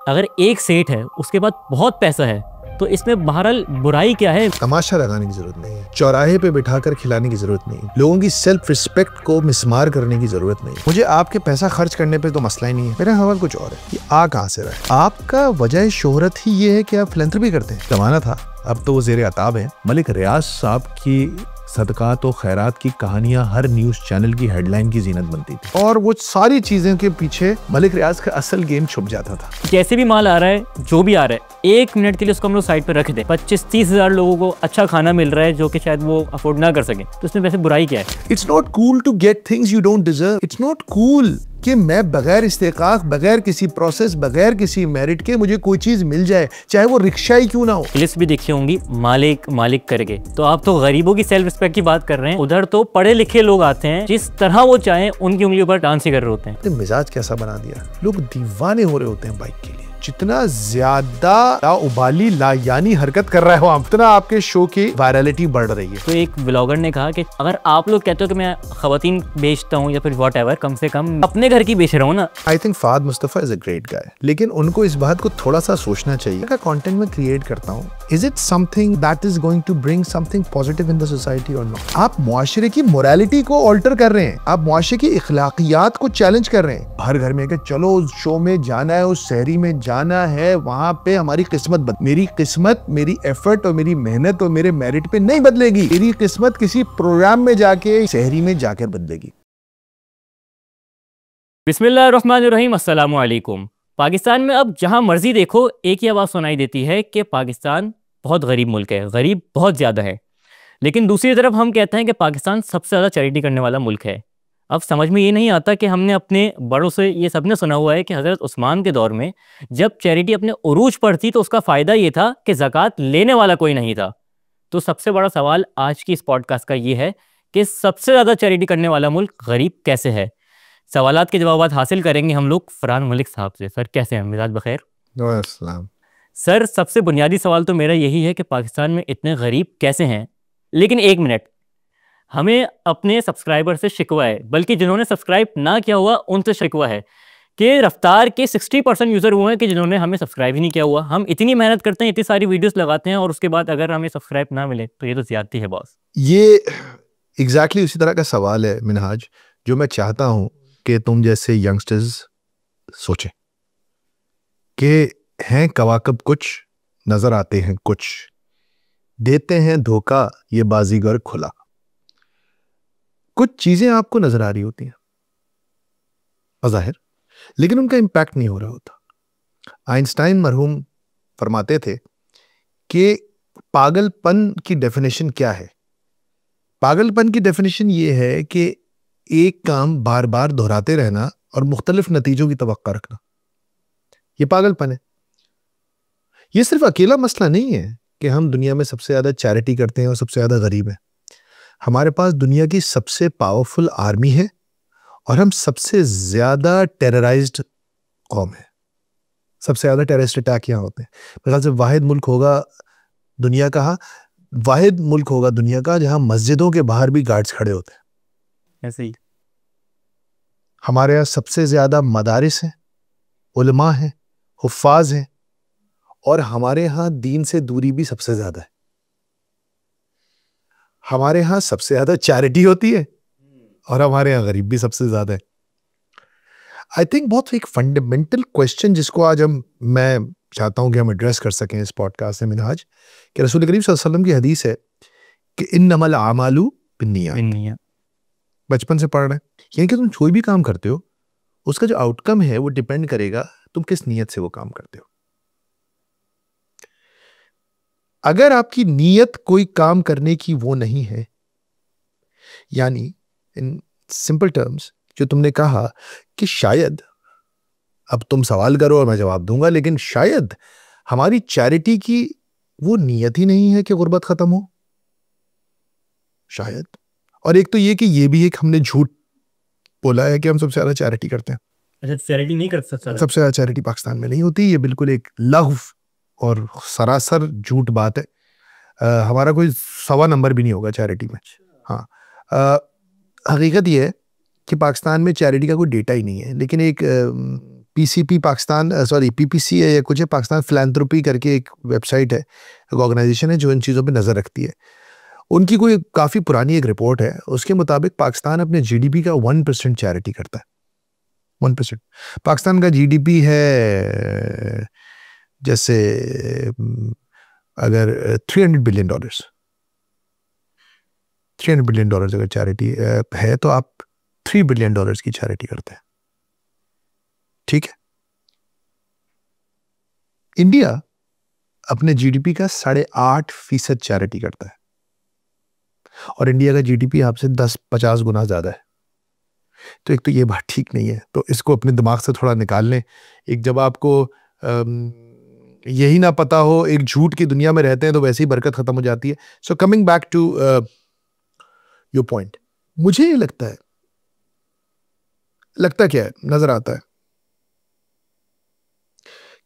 अगर एक सेठ है उसके पास बहुत पैसा है तो इसमें बहरहाल बुराई क्या है? तमाशा लगाने की जरूरत नहीं है, चौराहे पे बिठाकर खिलाने की जरूरत नहीं, लोगों की सेल्फ रिस्पेक्ट को मिसमार करने की जरूरत नहीं। मुझे आपके पैसा खर्च करने पे तो मसला ही नहीं है, मेरा सवाल कुछ और है कि आ कहाँ से रहा है? आपका वजह शोहरत ही ये है कि आप फिलैंथ्रोपी करते हैं। जमाना था, अब तो वो ज़ेरे अताब है। मलिक रियाज साहब की सदकात और खैरात की कहानियां हर न्यूज चैनल की हेडलाइन की जीनत बनती थी, और वो सारी चीजें के पीछे मलिक रियाज का असल गेम छुप जाता था। कैसे भी माल आ रहा है, जो भी आ रहा है, 1 मिनट के लिए उसको हम लोग साइड पर रख दें। 25-30 हज़ार लोगों को अच्छा खाना मिल रहा है जो कि शायद वो अफोर्ड ना कर सके, तो इसमें वैसे बुराई क्या है? It's not cool to get things you don't deserve. It's not cool कि मैं बगैर इस्तेकाक, बगैर किसी प्रोसेस, बगैर किसी मेरिट के मुझे कोई चीज मिल जाए, चाहे वो रिक्शा ही क्यों ना हो। लिस्ट भी देखी होंगी मालिक मालिक करके। तो आप तो गरीबों की सेल्फ रिस्पेक्ट की बात कर रहे हैं, उधर तो पढ़े लिखे लोग आते हैं जिस तरह वो चाहें उनकी उंगलियों पर डांस ही कर रहे होते हैं। मिजाज कैसा बना दिया, लोग दीवाने हो रहे होते हैं बाइक के लिए। जितना ज्यादा लाउबाली लायानी हरकत कर रहा है वहाँ, उतना आपके शो की वायरलिटी बढ़ रही है। तो एक व्लॉगर ने कहा कि अगर आप लोग कहते हो कि मैं खवातीन बेचता हूँ या फिर वॉट एवर, कम से कम अपने घर की बेच रहा हूँ ना। I think Fahd Mustafa is a great गाय, लेकिन उनको इस बात को थोड़ा सा सोचना चाहिए का कंटेंट में क्रिएट करता हूँ, is it something that is going to bring something positive in the society और नॉट? आप मुआशरे की मोरालिटी को ऑल्टर कर रहे हैं, आप मुआशरे की इखलाकियात को चैलेंज कर रहे हैं। हर घर में कि चलो उस शो में जाना है, उस शहरी में जाना है, वहां पे हमारी किस्मत मेरी किस्मत, मेरी एफर्ट और मेरी मेहनत और मेरे मेरिट पे नहीं बदलेगी। मेरी किस्मत किसी प्रोग्राम में जाके, शहरी में जाकर बदलेगी। बिस्मिल्लाहिर्रहमानिर्रहीम, अस्सलामु अलैकुम। पाकिस्तान में अब जहां मर्जी देखो एक ही आवाज़ सुनाई देती है कि पाकिस्तान बहुत गरीब मुल्क है, गरीब बहुत ज़्यादा है। लेकिन दूसरी तरफ हम कहते हैं कि पाकिस्तान सबसे ज़्यादा चैरिटी करने वाला मुल्क है। अब समझ में ये नहीं आता कि हमने अपने बड़ों से ये सबने सुना हुआ है कि हज़रत उस्मान के दौर में जब चैरिटी अपने उरूज पर थी तो उसका फ़ायदा ये था कि ज़कात लेने वाला कोई नहीं था। तो सबसे बड़ा सवाल आज की इस पॉडकास्ट का ये है कि सबसे ज़्यादा चैरिटी करने वाला मुल्क गरीब कैसे है? सवालात के जवाब हासिल करेंगे हम लोग फरहान मलिक साहब से। सर कैसे हैं? मिजाज बखैर? अस्सलाम। सर सबसे बुनियादी सवाल तो मेरा यही है कि पाकिस्तान में इतने गरीब कैसे हैं? लेकिन 1 मिनट, हमें अपने सब्सक्राइबर से शिकवा है, बल्कि जिन्होंने सब्सक्राइब ना किया हुआ उनसे शिकवा है कि रफ्तार के 60% यूज़र हुए हैं कि जिन्होंने हमें सब्सक्राइब ही नहीं किया हुआ। हम इतनी मेहनत करते हैं, इतनी सारी वीडियोस लगाते हैं और उसके बाद अगर हमें सब्सक्राइब ना मिले तो ये तो ज़्यादती है बॉस। ये एग्जैक्टली उसी तरह का सवाल है मिनहाज, जो मैं चाहता हूं कि तुम जैसे यंगस्टर्स सोचें कि हैं कवाकब कुछ, नजर आते हैं कुछ, देते हैं धोखा ये बाजीगर खुला। कुछ चीजें आपको नजर आ रही होती हैं बज़ाहिर, लेकिन उनका इम्पैक्ट नहीं हो रहा होता। आइंस्टाइन मरहूम फरमाते थे कि पागलपन की डेफिनेशन क्या है? पागलपन की डेफिनेशन ये है कि एक काम बार बार दोहराते रहना और मुख्तलिफ नतीजों की तवक्का रखना, ये पागलपन है। ये सिर्फ अकेला मसला नहीं है कि हम दुनिया में सबसे ज्यादा चैरिटी करते हैं और सबसे ज्यादा गरीब हैं। हमारे पास दुनिया की सबसे पावरफुल आर्मी है और हम सबसे ज्यादा टेरराइज्ड कौम है। सबसे ज्यादा टेररिस्ट अटैक यहाँ होते हैं। मेरे ख्याल से वाहिद मुल्क होगा दुनिया का जहां मस्जिदों के बाहर भी गार्ड्स खड़े होते हैं। ऐसे ही हमारे यहाँ सबसे ज्यादा मदारिस हैं, उलमा हैं, हुफ्फाज हैं, और हमारे यहाँ दीन से दूरी भी सबसे ज्यादा है। हमारे यहाँ सबसे ज्यादा चैरिटी होती है और हमारे यहाँ गरीब भी सबसे ज्यादा है। आई थिंक बहुत एक फंडामेंटल क्वेश्चन जिसको आज मैं चाहता हूं कि हम एड्रेस कर सकें इस पॉडकास्ट में मिनहाज, कि रसूल करीम सल्लल्लाहु अलैहि वसल्लम की हदीस है कि इन्नमल आमालू बिन्नियात। बचपन से पढ़ रहे हैं, यानी कि तुम कोई भी काम करते हो उसका जो आउटकम है वो डिपेंड करेगा तुम किस नीयत से वो काम करते हो। अगर आपकी नीयत कोई काम करने की वो नहीं है, यानी इन सिंपल टर्म्स जो तुमने कहा कि शायद, अब तुम सवाल करो और मैं जवाब दूंगा, लेकिन शायद हमारी चैरिटी की वो नीयत ही नहीं है कि गुर्बत खत्म हो, शायद। और एक तो ये कि ये भी एक हमने झूठ बोला है कि हम सबसे ज्यादा चैरिटी करते हैं। अच्छा, चैरिटी नहीं कर सकता? सबसे ज्यादा चैरिटी पाकिस्तान में नहीं होती, ये बिल्कुल एक लघु और सरासर झूठ बात है। हमारा कोई 1.25 नंबर भी नहीं होगा चैरिटी में। हाँ, हकीकत ये है कि पाकिस्तान में चैरिटी का कोई डेटा ही नहीं है, लेकिन एक पीसीपी पाकिस्तान, सॉरी पीपीसी है या कुछ है, पाकिस्तान फिलैंथ्रोपी करके एक वेबसाइट है, एक ऑर्गेनाइजेशन है जो इन चीज़ों पे नज़र रखती है। उनकी कोई काफ़ी पुरानी एक रिपोर्ट है, उसके मुताबिक पाकिस्तान अपने जीडीपी का 1% चैरिटी करता है। 1%। पाकिस्तान का जीडीपी है जैसे अगर $300 बिलियन अगर चैरिटी है तो आप $3 बिलियन की चैरिटी करते हैं। ठीक है। इंडिया अपने जीडीपी का 8.5% चैरिटी करता है, और इंडिया का जीडीपी आपसे 10-50 गुना ज्यादा है। तो एक तो ये बात ठीक नहीं है, तो इसको अपने दिमाग से थोड़ा निकाल लें। एक जब आपको यही ना पता हो, एक झूठ की दुनिया में रहते हैं तो वैसे ही बरकत खत्म हो जाती है। So coming back to your point, मुझे ये लगता क्या है, नजर आता है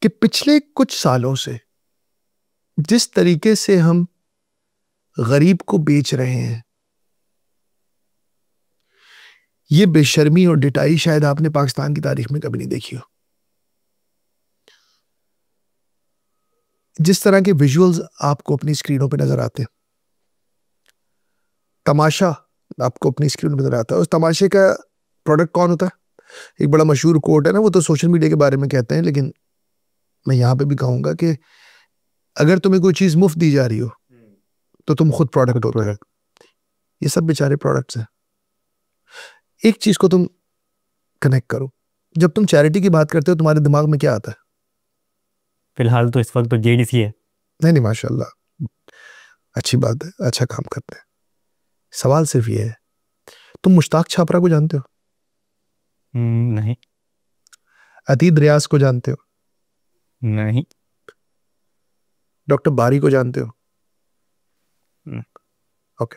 कि पिछले कुछ सालों से जिस तरीके से हम गरीब को बेच रहे हैं, ये बेशर्मी और डिटाई शायद आपने पाकिस्तान की तारीख में कभी नहीं देखी हो। जिस तरह के विजुअल्स आपको अपनी स्क्रीनों पे नजर आते हैं, तमाशा आपको अपनी स्क्रीन पे नजर आता है, उस तमाशे का प्रोडक्ट कौन होता है? एक बड़ा मशहूर कोट है ना, वो तो सोशल मीडिया के बारे में कहते हैं, लेकिन मैं यहां पे भी कहूंगा कि अगर तुम्हें कोई चीज मुफ्त दी जा रही हो तो तुम खुद प्रोडक्ट हो रहे हो। ये सब बेचारे प्रोडक्ट्स हैं। एक चीज को तुम कनेक्ट करो, जब तुम चैरिटी की बात करते हो तुम्हारे दिमाग में क्या आता है? फिलहाल तो इस वक्त तो जेडीसी है। नहीं, माशाल्लाह, अच्छी बात है, अच्छा काम करते हैं। सवाल सिर्फ ये है, तुम मुश्ताक छापरा को जानते हो? नहीं। अतीद रियाज को जानते हो? नहीं। डॉक्टर बारी को जानते हो? ओके।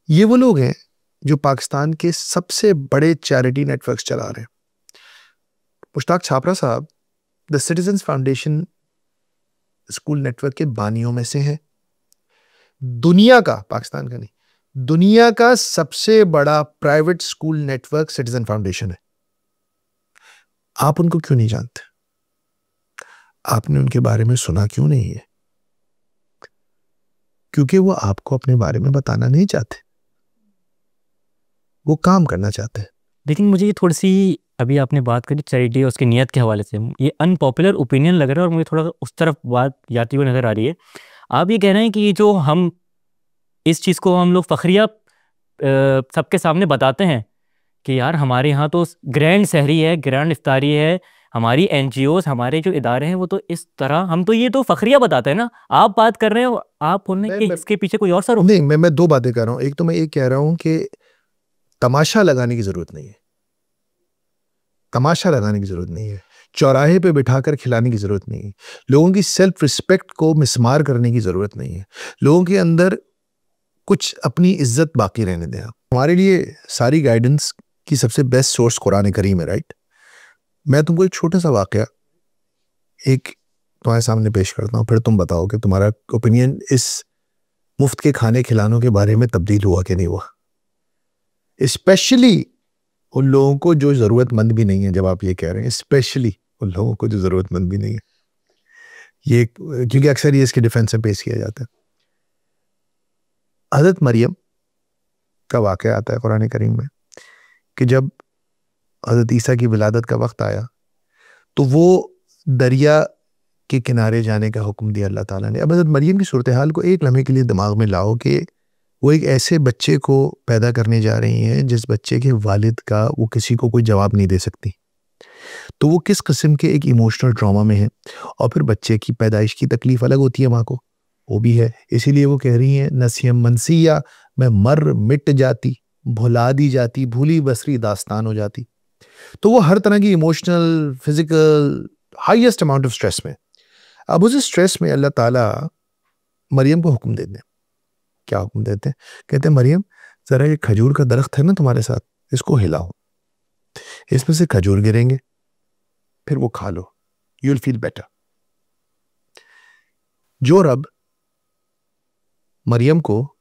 ये वो लोग हैं जो पाकिस्तान के सबसे बड़े चैरिटी नेटवर्क्स चला रहे हैं। मुश्ताक छापरा साहब the citizens foundation school network के बानियों में से हैं। दुनिया का, पाकिस्तान का नहीं, दुनिया का सबसे बड़ा private school network citizen foundation है। आप उनको क्यों नहीं जानते? आपने उनके बारे में सुना क्यों नहीं है? क्योंकि वो आपको अपने बारे में बताना नहीं चाहते, वो काम करना चाहते हैं। लेकिन मुझे ये थोड़ी सी, अभी आपने बात करी चैरिटी और उसकी नीयत के हवाले से, ये अनपॉपुलर ओपिनियन लग रहा है और मुझे थोड़ा उस तरफ बात जाती हुई नज़र आ रही है। आप ये कह रहे हैं कि जो हम इस चीज़ को हम लोग फ़खरिया सबके सामने बताते हैं कि यार हमारे यहाँ तो ग्रैंड सहरी है, ग्रैंड इफ्तारी है, हमारी एनजीओज, हमारे जो इदारे हैं वो तो इस तरह, हम तो ये तो फ़खरिया बताते हैं ना। आप बात कर रहे हो, आप बोलने कि इसके पीछे कोई और सर? नहीं, मैं दो बातें कर रहा हूँ। एक तो मैं ये कह रहा हूँ कि तमाशा लगाने की जरूरत नहीं है, तमाशा लगाने की जरूरत नहीं है, चौराहे पे बिठाकर खिलाने की जरूरत नहीं है, लोगों की सेल्फ रिस्पेक्ट को मिसमार करने की जरूरत नहीं है, लोगों के अंदर कुछ अपनी इज्जत बाकी रहने दें। हमारे लिए सारी गाइडेंस की सबसे बेस्ट सोर्स कुरान करीम है, राइट? मैं तुमको एक छोटा सा वाकया एक तुम्हारे सामने पेश करता हूँ, फिर तुम बताओ कि तुम्हारा ओपिनियन इस मुफ्त के खाने खिलानों के बारे में तब्दील हुआ कि नहीं हुआ। स्पेशली उन लोगों को जो ज़रूरतमंद भी नहीं है, जब आप ये कह रहे हैं स्पेशली उन लोगों को जो ज़रूरतमंद भी नहीं है, ये क्योंकि अक्सर ये इसके डिफेंस में पेश किया जाता है। हज़रत मरियम का वाक़या आता है कुरान करीम में कि जब हज़रत ईसा की विलादत का वक्त आया तो वो दरिया के किनारे जाने का हुक्म दिया अल्लाह ताला ने। अब हज़रत मरियम की सूरत हाल को एक लम्हे के लिए दिमाग में लाओ कि वो एक ऐसे बच्चे को पैदा करने जा रही हैं जिस बच्चे के वालिद का वो किसी को कोई जवाब नहीं दे सकती, तो वो किस किस्म के एक इमोशनल ट्रॉमा में है। और फिर बच्चे की पैदाइश की तकलीफ अलग होती है माँ को, वो भी है। इसीलिए वो कह रही हैं नसीम मनसिया, मैं मर मिट जाती, भुला दी जाती, भूली बसरी दास्तान हो जाती। तो वो हर तरह की emotional, physical, highest amount of stress में। अब उस स्ट्रेस में अल्लाह ताला मरियम को हुक्म देते हैं। क्या हुक्म देते हैं? कहते हैं मरियम जरा ये खजूर का दरख्त है ना तुम्हारे साथ, इसको हिलाओ, इसमें से खजूर गिरेंगे, फिर वो खा लो, यू विल फील बेटर। जो रब मरियम को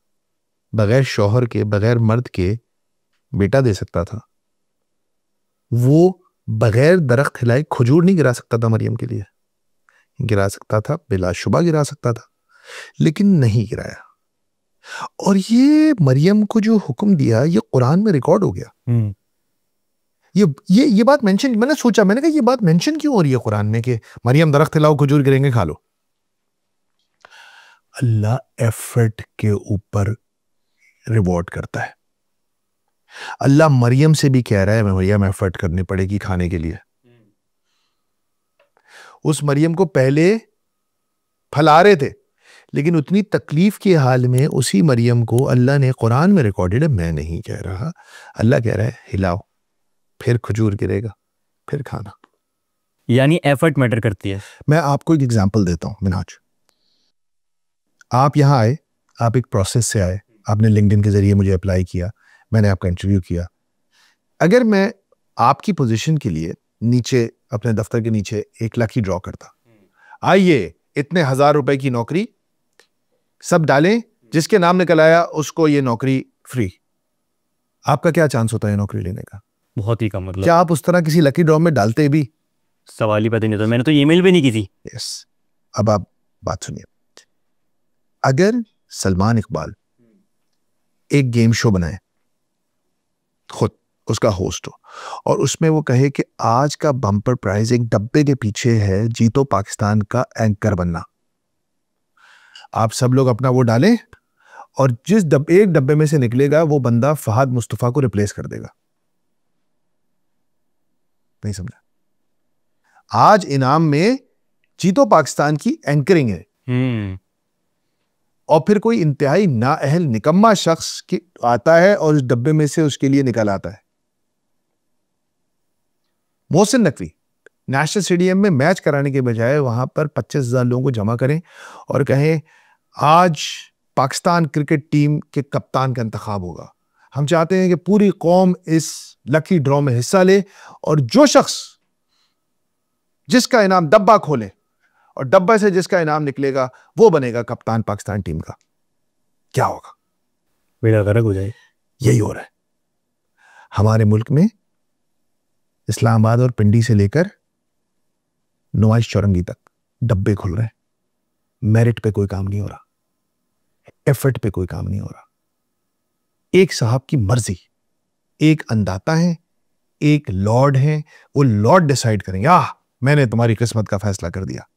बगैर शौहर के, बगैर मर्द के बेटा दे सकता था, वो बगैर दरख्त हिलाए खजूर नहीं गिरा सकता था मरियम के लिए, गिरा सकता था, बिलाशुबा गिरा सकता था, लेकिन नहीं गिराया। और ये मरियम को जो हुक्म दिया ये कुरान में रिकॉर्ड हो गया। ये बात मेंशन, मैंने सोचा, मैंने कहा ये बात मेंशन क्यों हो रही है कुरान में कि मरियम दरख्त हिलाओ खजूर गिरेंगे खा लो। अल्लाह एफर्ट के ऊपर रिवॉर्ड करता है। अल्लाह मरियम से भी कह रहा है मरियम एफर्ट करनी पड़ेगी खाने के लिए। उस मरियम को पहले फला रहे थे, लेकिन उतनी तकलीफ के हाल में उसी मरियम को अल्लाह ने कुरान में रिकॉर्डेड है, मैं नहीं कह रहा, अल्लाह कह रहा है हिलाओ, फिर खजूर गिरेगा, फिर खाना। यानी एफर्ट मैटर करती है। मैं आपको एक एग्जांपल देता हूं मिनहाज। आप यहाँ आए, आप एक प्रोसेस से आए, आपने लिंक्डइन के जरिए मुझे अप्लाई किया, मैंने आपका इंटरव्यू किया। अगर मैं आपकी पोजीशन के लिए नीचे अपने दफ्तर के नीचे एक लकी ड्रॉ करता, आइए इतने ₹1000 की नौकरी, सब डालें, जिसके नाम निकल आया उसको ये नौकरी फ्री, आपका क्या चांस होता है नौकरी लेने का? बहुत ही कम। मतलब क्या आप उस तरह किसी लकी ड्रॉ में डालते भी? सवाल ही पता नहीं था, मैंने तो ईमेल भी नहीं की थी। यस। अब आप बात सुनिए, अगर सलमान इकबाल एक गेम शो बनाए, खुद उसका होस्ट हो, और उसमें वो कहे कि आज का बम्पर प्राइज एक डब्बे के पीछे है, जीतो पाकिस्तान का एंकर बनना, आप सब लोग अपना वो डालें और जिस एक डब्बे में से निकलेगा वो बंदा फहद मुस्तफा को रिप्लेस कर देगा। नहीं समझा? आज इनाम में जीतो पाकिस्तान की एंकरिंग है, और फिर कोई इंतहाई नाअहल निकम्मा शख्स आता है और उस डब्बे में से उसके लिए निकल आता है। मोहसिन नकवी नेशनल स्टेडियम में मैच कराने के बजाय वहां पर 25,000 लोगों को जमा करें और कहें आज पाकिस्तान क्रिकेट टीम के कप्तान का इंतखाब होगा, हम चाहते हैं कि पूरी कौम इस लकी ड्रॉ में हिस्सा ले, और जो शख्स जिसका इनाम डब्बा खोले और डब्बा से जिसका इनाम निकलेगा वो बनेगा कप्तान पाकिस्तान टीम का। क्या होगा? बेड़ा गर्क हो जाए। यही हो रहा है हमारे मुल्क में। इस्लामाबाद और पिंडी से लेकर नुमाइश चौरंगी तक डब्बे खुल रहे हैं, मेरिट पे कोई काम नहीं हो रहा, एफर्ट पे कोई काम नहीं हो रहा। एक साहब की मर्जी, एक अंदाता है, एक लॉर्ड है, वो लॉर्ड डिसाइड करेंगे, मैंने तुम्हारी किस्मत का फैसला कर दिया,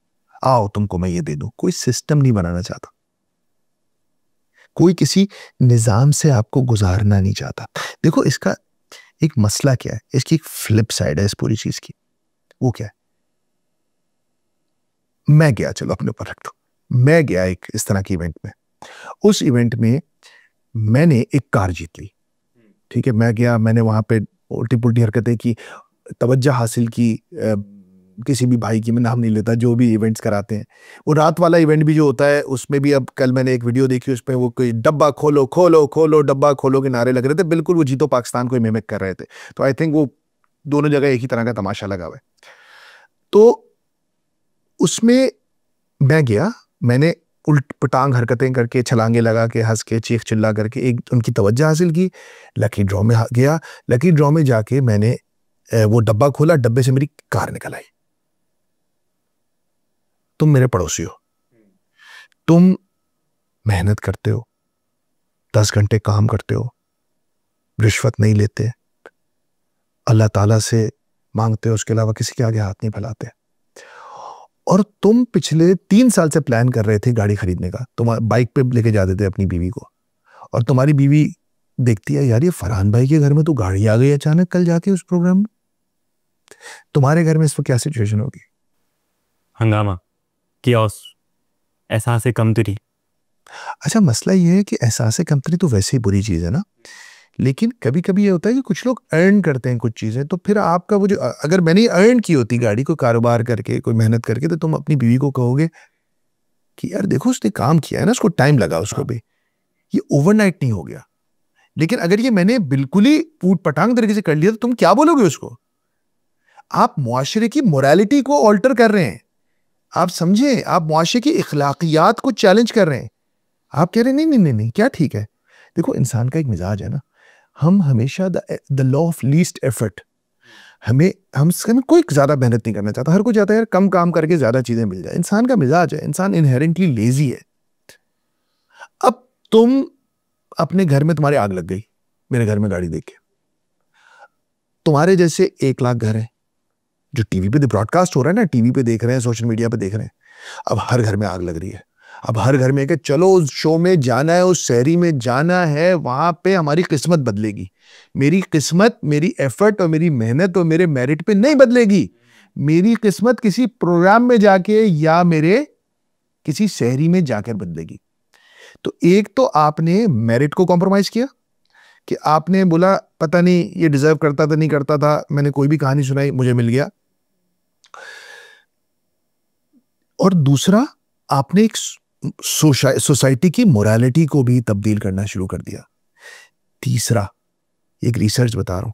आओ तुमको मैं ये दे दूं। कोई सिस्टम नहीं बनाना चाहता, कोई किसी निजाम से आपको गुजारना नहीं चाहता। देखो इसका एक मसला क्या है, इसकी एक फ्लिप साइड है इस पूरी चीज की। वो क्या है? मैं गया, चलो अपने ऊपर रख दो, मैं गया एक इस तरह के इवेंट में, उस इवेंट में मैंने एक कार जीत ली, ठीक है, मैं गया, मैंने वहां पे उल्टी पुल्टी हरकतें की, तवज्जो हासिल की, किसी भी भाई की मैं नाम नहीं लेता, जो भी इवेंट्स कराते हैं, वो रात वाला इवेंट भी जो होता है उसमें भी, अब कल मैंने एक वीडियो देखी उसमें वो कोई डब्बा खोलो खोलो खोलो डब्बा खोलो के नारे लग रहे थे, बिल्कुल वो जीतो पाकिस्तान को मिमिक कर रहे थे। तो आई थिंक वो दोनों जगह एक ही तरह का तमाशा लगा हुआ है। तो उसमें मैं गया, मैंने उल्ट पटांग हरकतें करके, छलांगे लगा के, हंस के, चीख चिल्ला करके एक उनकी तवज्जो हासिल की, लकी ड्रॉ में गया, लकी ड्रॉ में जाके मैंने वो डब्बा खोला, डब्बे से मेरी कार निकल आई। तुम मेरे पड़ोसी हो, तुम मेहनत करते हो, 10 घंटे काम करते हो, रिश्वत नहीं लेते, अल्लाह ताला से मांगते हो, उसके अलावा किसी के आगे हाथ नहीं फैलाते, और तुम पिछले 3 साल से प्लान कर रहे थे गाड़ी खरीदने का, तुम बाइक पे लेके जाते थे अपनी बीवी को, और तुम्हारी बीवी देखती है यार ये फरहान भाई के घर में तो गाड़ी आ गई अचानक कल जाके उस प्रोग्राम में। तुम्हारे घर में इस वक्त क्या सिचुएशन होगी? हंगामा, कियोस, एहसास कमतरी। अच्छा, मसला ये है कि एहसास कमतरी तो वैसे ही बुरी चीज़ है ना, लेकिन कभी कभी ये होता है कि कुछ लोग अर्न करते हैं कुछ चीज़ें, तो फिर आपका वो जो, अगर मैंने अर्न की होती गाड़ी को कारोबार करके, कोई मेहनत करके, तो तुम अपनी बीवी को कहोगे कि यार देखो उसने काम किया है ना, उसको टाइम लगा, उसको भी ये ओवरनाइट नहीं हो गया। लेकिन अगर ये मैंने बिल्कुल ही पूट पटांग तरीके से कर लिया तो तुम क्या बोलोगे उसको? आप मुआशरे की मोरालिटी को ऑल्टर कर रहे हैं, आप समझे, आप मुआशरे की इखलाकियात को चैलेंज कर रहे हैं। आप कह रहे हैं नहीं नहीं नहीं नहीं क्या ठीक है। देखो इंसान का एक मिजाज है ना, हम हमेशा the law of least effort, हमें कोई ज्यादा मेहनत नहीं करना चाहता, हर कोई चाहता है यार कम काम करके ज्यादा चीजें मिल जाए। इंसान का मिजाज है, इंसान इनहेरेंटली लेजी है। अब तुम अपने घर में, तुम्हारी आग लग गई मेरे घर में गाड़ी देख के, तुम्हारे जैसे 1 लाख घर है जो टीवी पे ब्रॉडकास्ट हो रहा है ना, टीवी पे देख रहे हैं, सोशल मीडिया पे देख रहे हैं। अब हर घर में आग लग रही है, अब हर घर में कि चलो उस शो में जाना है, उस शहरी में जाना है, वहां पे हमारी किस्मत बदलेगी। मेरी किस्मत, मेरी एफर्ट और मेरी मेहनत और मेरे मेरिट पे नहीं बदलेगी। मेरी किस्मत किसी प्रोग्राम में जाके या मेरे किसी शहरी में जाकर बदलेगी। तो एक तो आपने मेरिट को कॉम्प्रोमाइज किया कि आपने बोला पता नहीं ये डिजर्व करता था नहीं करता था, मैंने कोई भी कहानी सुनाई, मुझे मिल गया। और दूसरा, आपने एक सोसाइटी की मोरालिटी को भी तब्दील करना शुरू कर दिया। तीसरा, एक रिसर्च बता रहा हूं,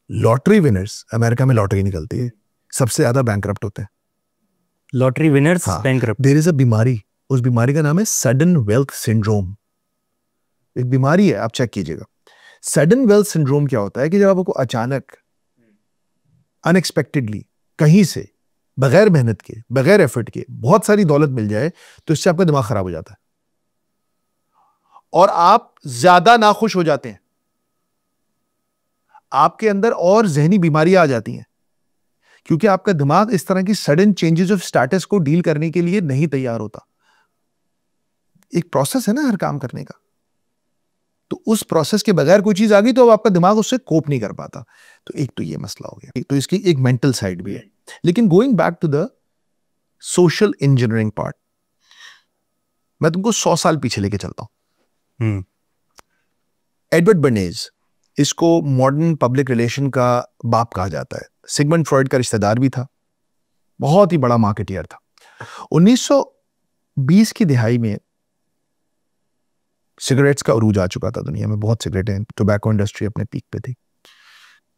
लॉटरी विनर्स, अमेरिका में लॉटरी निकलती है, सबसे ज्यादा बैंकरप्ट होते हैं। Lottery winners bankrupt. There is a बीमारी, उस बीमारी का नाम है सडन वेल्थ सिंड्रोम। एक बीमारी है, आप चेक कीजिएगा। सडन वेल्थ सिंड्रोम क्या होता है कि जब आपको अचानक अनएक्सपेक्टेडली कहीं से बगैर मेहनत के, बगैर एफर्ट के बहुत सारी दौलत मिल जाए तो इससे आपका दिमाग खराब हो जाता है और आप ज्यादा नाखुश हो जाते हैं, आपके अंदर और जहनी बीमारियां आ जाती हैं, क्योंकि आपका दिमाग इस तरह की सडन चेंजेस ऑफ स्टेटस को डील करने के लिए नहीं तैयार होता। एक प्रोसेस है ना हर काम करने का, तो उस प्रोसेस के बगैर कोई चीज आ गई तो अब आपका दिमाग उससे कोप नहीं कर पाता। तो एक तो ये मसला हो गया, तो इसकी एक मेंटल साइड भी है। लेकिन going back to the social engineering part, मैं तुमको 100 साल पीछे लेके चलता हूं। एडवर्ड बर्नेज, इसको मॉडर्न पब्लिक रिलेशन का बाप कहा जाता है। सिगमंड फ्रॉइड का रिश्तेदार भी था, बहुत ही बड़ा मार्केटियर था। 1920 की दिहाई में सिगरेट्स का उरूज आ चुका था दुनिया में, बहुत सिगरेटें, टोबैको इंडस्ट्री अपने पीक पे थी।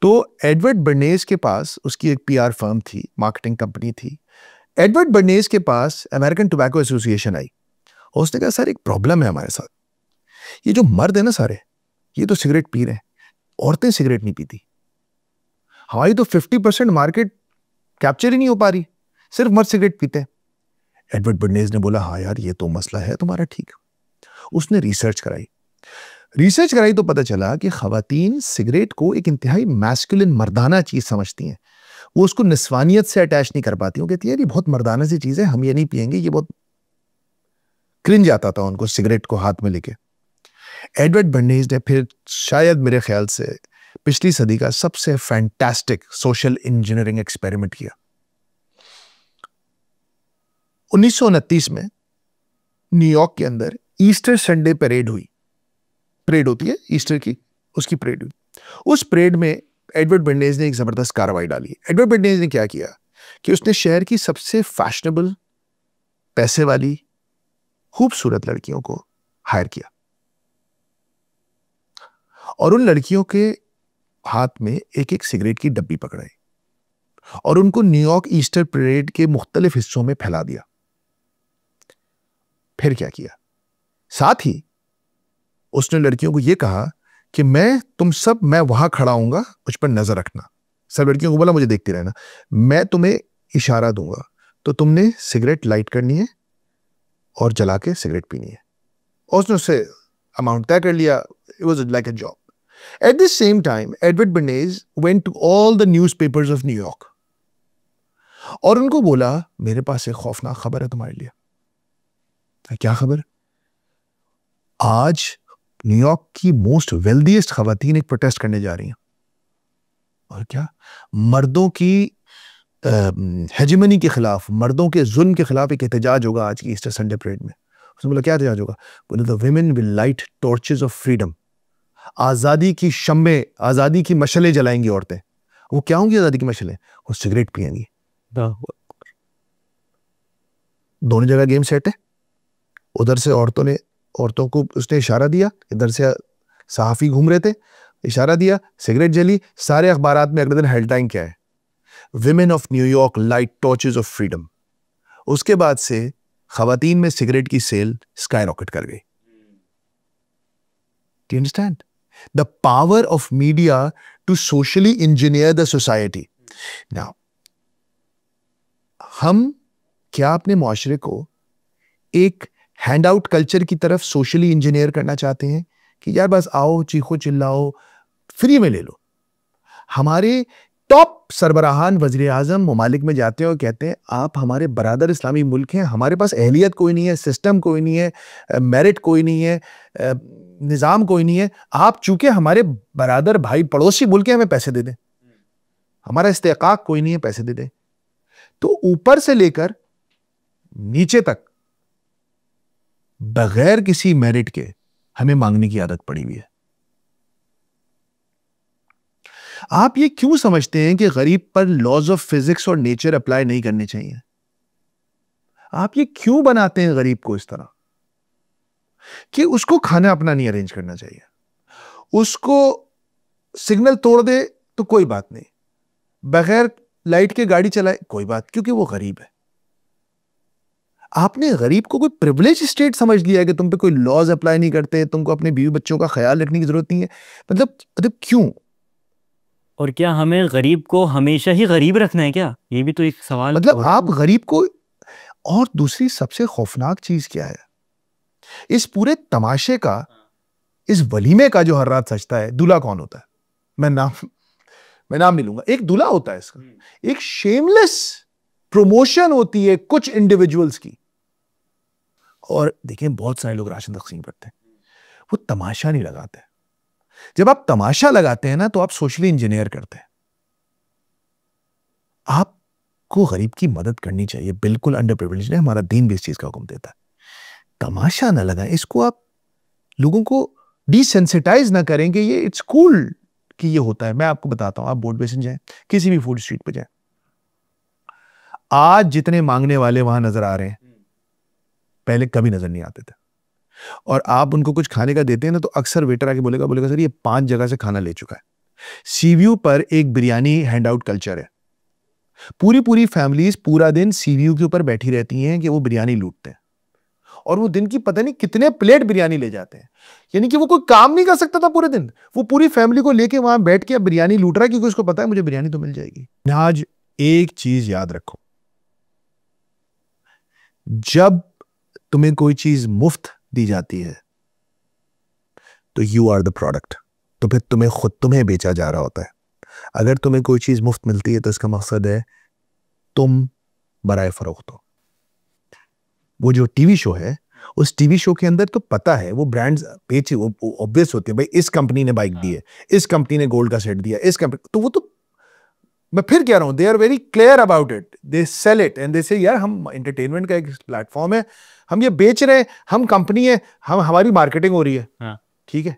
तो एडवर्ड बर्नेज के पास, उसकी एक पीआर फर्म थी, मार्केटिंग कंपनी थी। एडवर्ड बर्नेज के पास अमेरिकन टोबैको एसोसिएशन आई और उसने कहा सर एक प्रॉब्लम है हमारे साथ, ये जो मर्द है ना सारे, ये तो सिगरेट पी रहे हैं, औरतें सिगरेट नहीं पीती, हमारी तो 50% मार्केट कैप्चर ही नहीं हो पा रही, सिर्फ मर्द सिगरेट पीते हैं। एडवर्ड बर्नेज ने बोला हाँ यार ये तो मसला है तुम्हारा, ठीक। उसने रिसर्च कराई तो पता चला कि खवातीन सिगरेट को एक इंतहाई मैस्कुलिन मर्दाना चीज समझती हैं। वो उसको निस्वानियत से अटैच नहीं कर पाती। वो कहती है ये बहुत मर्दाना सी चीज है, हम ये नहीं पिएंगे, ये बहुत क्रिंज आता था उनको सिगरेट को हाथ में लेके। एडवर्ड बर्नेज ने फिर शायद मेरे ख्याल से पिछली सदी का सबसे फैंटास्टिक सोशल इंजीनियरिंग एक्सपेरिमेंट किया। 1929 में न्यूयॉर्क के अंदर ईस्टर संडे परेड हुई। परेड होती है ईस्टर की, उसकी परेड हुई। उस परेड में एडवर्ड बर्नेज ने एक जबरदस्त कार्रवाई डाली। एडवर्ड बर्नेज ने क्या किया कि उसने शहर की सबसे फैशनेबल, पैसे वाली, खूबसूरत लड़कियों को हायर किया और उन लड़कियों के हाथ में एक एक सिगरेट की डब्बी पकड़ाई और उनको न्यूयॉर्क ईस्टर परेड के मुख्तलिफ हिस्सों में फैला दिया। फिर क्या किया, साथ ही उसने लड़कियों को यह कहा कि मैं वहां खड़ा हूंगा, मुझ पर नजर रखना। सब लड़कियों को बोला मुझे देखते रहना, मैं तुम्हें इशारा दूंगा तो तुमने सिगरेट लाइट करनी है और जला के सिगरेट पीनी है। और उसने उससे अमाउंट तय कर लिया। It was like a job. At the same time Edward Bernays went to all the newspapers of New York और उनको बोला मेरे पास एक खौफनाक खबर है तुम्हारे लिए। क्या खबर? आज न्यूयॉर्क की मोस्ट वेल्दीएस्ट खवातीन एक प्रोटेस्ट करने जा रही हैं। और क्या? मर्दों की हेजेमनी के खिलाफ, मर्दों के जुल्म के खिलाफ एक एहतजाज होगा आज की ईस्टर संडे परेड में। उसने बोला क्या एहतजाज होगा? बोले the women will light torches of freedom. आजादी की शम्में, आजादी की मशलें जलाएंगी औरतें। वो क्या होंगी आजादी की मशलें? वो सिगरेट पिएंगी। दोनों जगह गेम सेट है। उधर से औरतों को उसने इशारा दिया, इधर से सहाफी घूम रहे थे, इशारा दिया, सिगरेट जली। सारे अखबारात में अगले दिन हेडलाइन क्या है? Women of New York light torches of freedom. उसके बाद से खवातीन में सिगरेट की सेल स्काई रॉकेट कर गई। Do you understand? The power of media to socially engineer the society. Now, हम क्या अपने मुआशरे को एक हैंड आउट कल्चर की तरफ सोशली इंजीनियर करना चाहते हैं कि यार बस आओ, चीखो चिल्लाओ, फ्री में ले लो? हमारे टॉप सरबराहान वज़ीर आज़म ममालिक में जाते हैं और कहते हैं आप हमारे बरादर इस्लामी मुल्क हैं, हमारे पास अहलियत कोई नहीं है, सिस्टम कोई नहीं है, मेरिट कोई नहीं है, निज़ाम कोई नहीं है, आप चूंकि हमारे बरादर भाई पड़ोसी मुल्क हैं, हमें पैसे दे दें, हमारा इस्तेकाक कोई नहीं है, पैसे दे दें। तो ऊपर से लेकर नीचे तक बगैर किसी मेरिट के हमें मांगने की आदत पड़ी हुई है। आप ये क्यों समझते हैं कि गरीब पर लॉज ऑफ फिजिक्स और नेचर अप्लाई नहीं करने चाहिए? आप ये क्यों बनाते हैं गरीब को इस तरह कि उसको खाना अपना नहीं अरेंज करना चाहिए, उसको सिग्नल तोड़ दे तो कोई बात नहीं, बगैर लाइट के गाड़ी चलाए कोई बात, क्योंकि वो गरीब है। आपने गरीब को कोई प्रिविलेज स्टेट समझ लिया है कि तुम पे कोई लॉज अप्लाई नहीं करते, तुमको अपने बीवी बच्चों का ख्याल रखने की जरूरत नहीं है। मतलब क्यों? और क्या हमें गरीब को हमेशा ही गरीब रखना है क्या? ये भी तो एक सवाल। मतलब आप गरीब को, और दूसरी सबसे खौफनाक चीज क्या है, इस पूरे तमाशे का, इस वलीमे का जो हर रात सजता है, दूल्हा कौन होता है? मैं नाम नहीं लूंगा। एक दूल्हा होता है इसका, एक शेमलेस प्रमोशन होती है कुछ इंडिविजुअल्स की। और देखें बहुत सारे लोग राशन तकसीम करते हैं, वो तमाशा नहीं लगाते। जब आप तमाशा लगाते हैं ना तो आप सोशली इंजीनियर करते हैं। आपको गरीब की मदद करनी चाहिए, बिल्कुल अंडर प्रिविलेज्ड है, हमारा दीन भी इस चीज का हुक्म देता है। तमाशा ना लगाएं, इसको आप लोगों को डिसेंसिटाइज ना करें कि ये इट्स कूल कि ये होता है। मैं आपको बताता हूं, आप बोर्ड बेसिन जाएं, किसी भी फूड स्ट्रीट पे जाएं, आज जितने मांगने वाले वहां नजर आ रहे हैं, पहले कभी नजर नहीं आते थे। और आप उनको कुछ खाने का देते हैं ना तो अक्सर वेटर आके बोलेगा सर ये 5 जगह से खाना ले चुका है। सीव्यू पर एक बिरयानी हैंड आउट कल्चर है। पूरी फैमिलीज पूरा दिन सीव्यू के ऊपर बैठी रहती हैं कि वो बिरयानी लूटते हैं, और वो दिन की पता नहीं कितने प्लेट बिरयानी ले जाते हैं। यानी कि वो कोई काम नहीं कर सकता था पूरे दिन, वो पूरी फैमिली को लेके वहां बैठ के बिरयानी लूट रहा है, क्योंकि उसको पता है मुझे बिरयानी तो मिल जाएगी। आज एक चीज याद रखो, जब तुम्हें कोई चीज मुफ्त दी जाती है तो यू आर द प्रोडक्ट, तो फिर तुम्हें बेचा जा रहा होता है। अगर तुम्हें कोई चीज मुफ्त मिलती है तो इसका मकसद है तुम बराए फरोख्त हो। वो जो टीवी शो है, उस टीवी शो के अंदर तो पता है वो ब्रांड्स बेचे, वो ऑब्वियस होती है, भाई इस कंपनी ने बाइक दी है, इस कंपनी ने गोल्ड का सेट दिया, इस कंपनी, तो वो तो मैं फिर कह रहा हूं, they are very clear about it, they sell it and they say यार हम एंटरटेनमेंट का एक प्लेटफॉर्म है, हम ये बेच रहे हैं, हम कंपनी है, हमारी मार्केटिंग हो रही है। हाँ। ठीक है,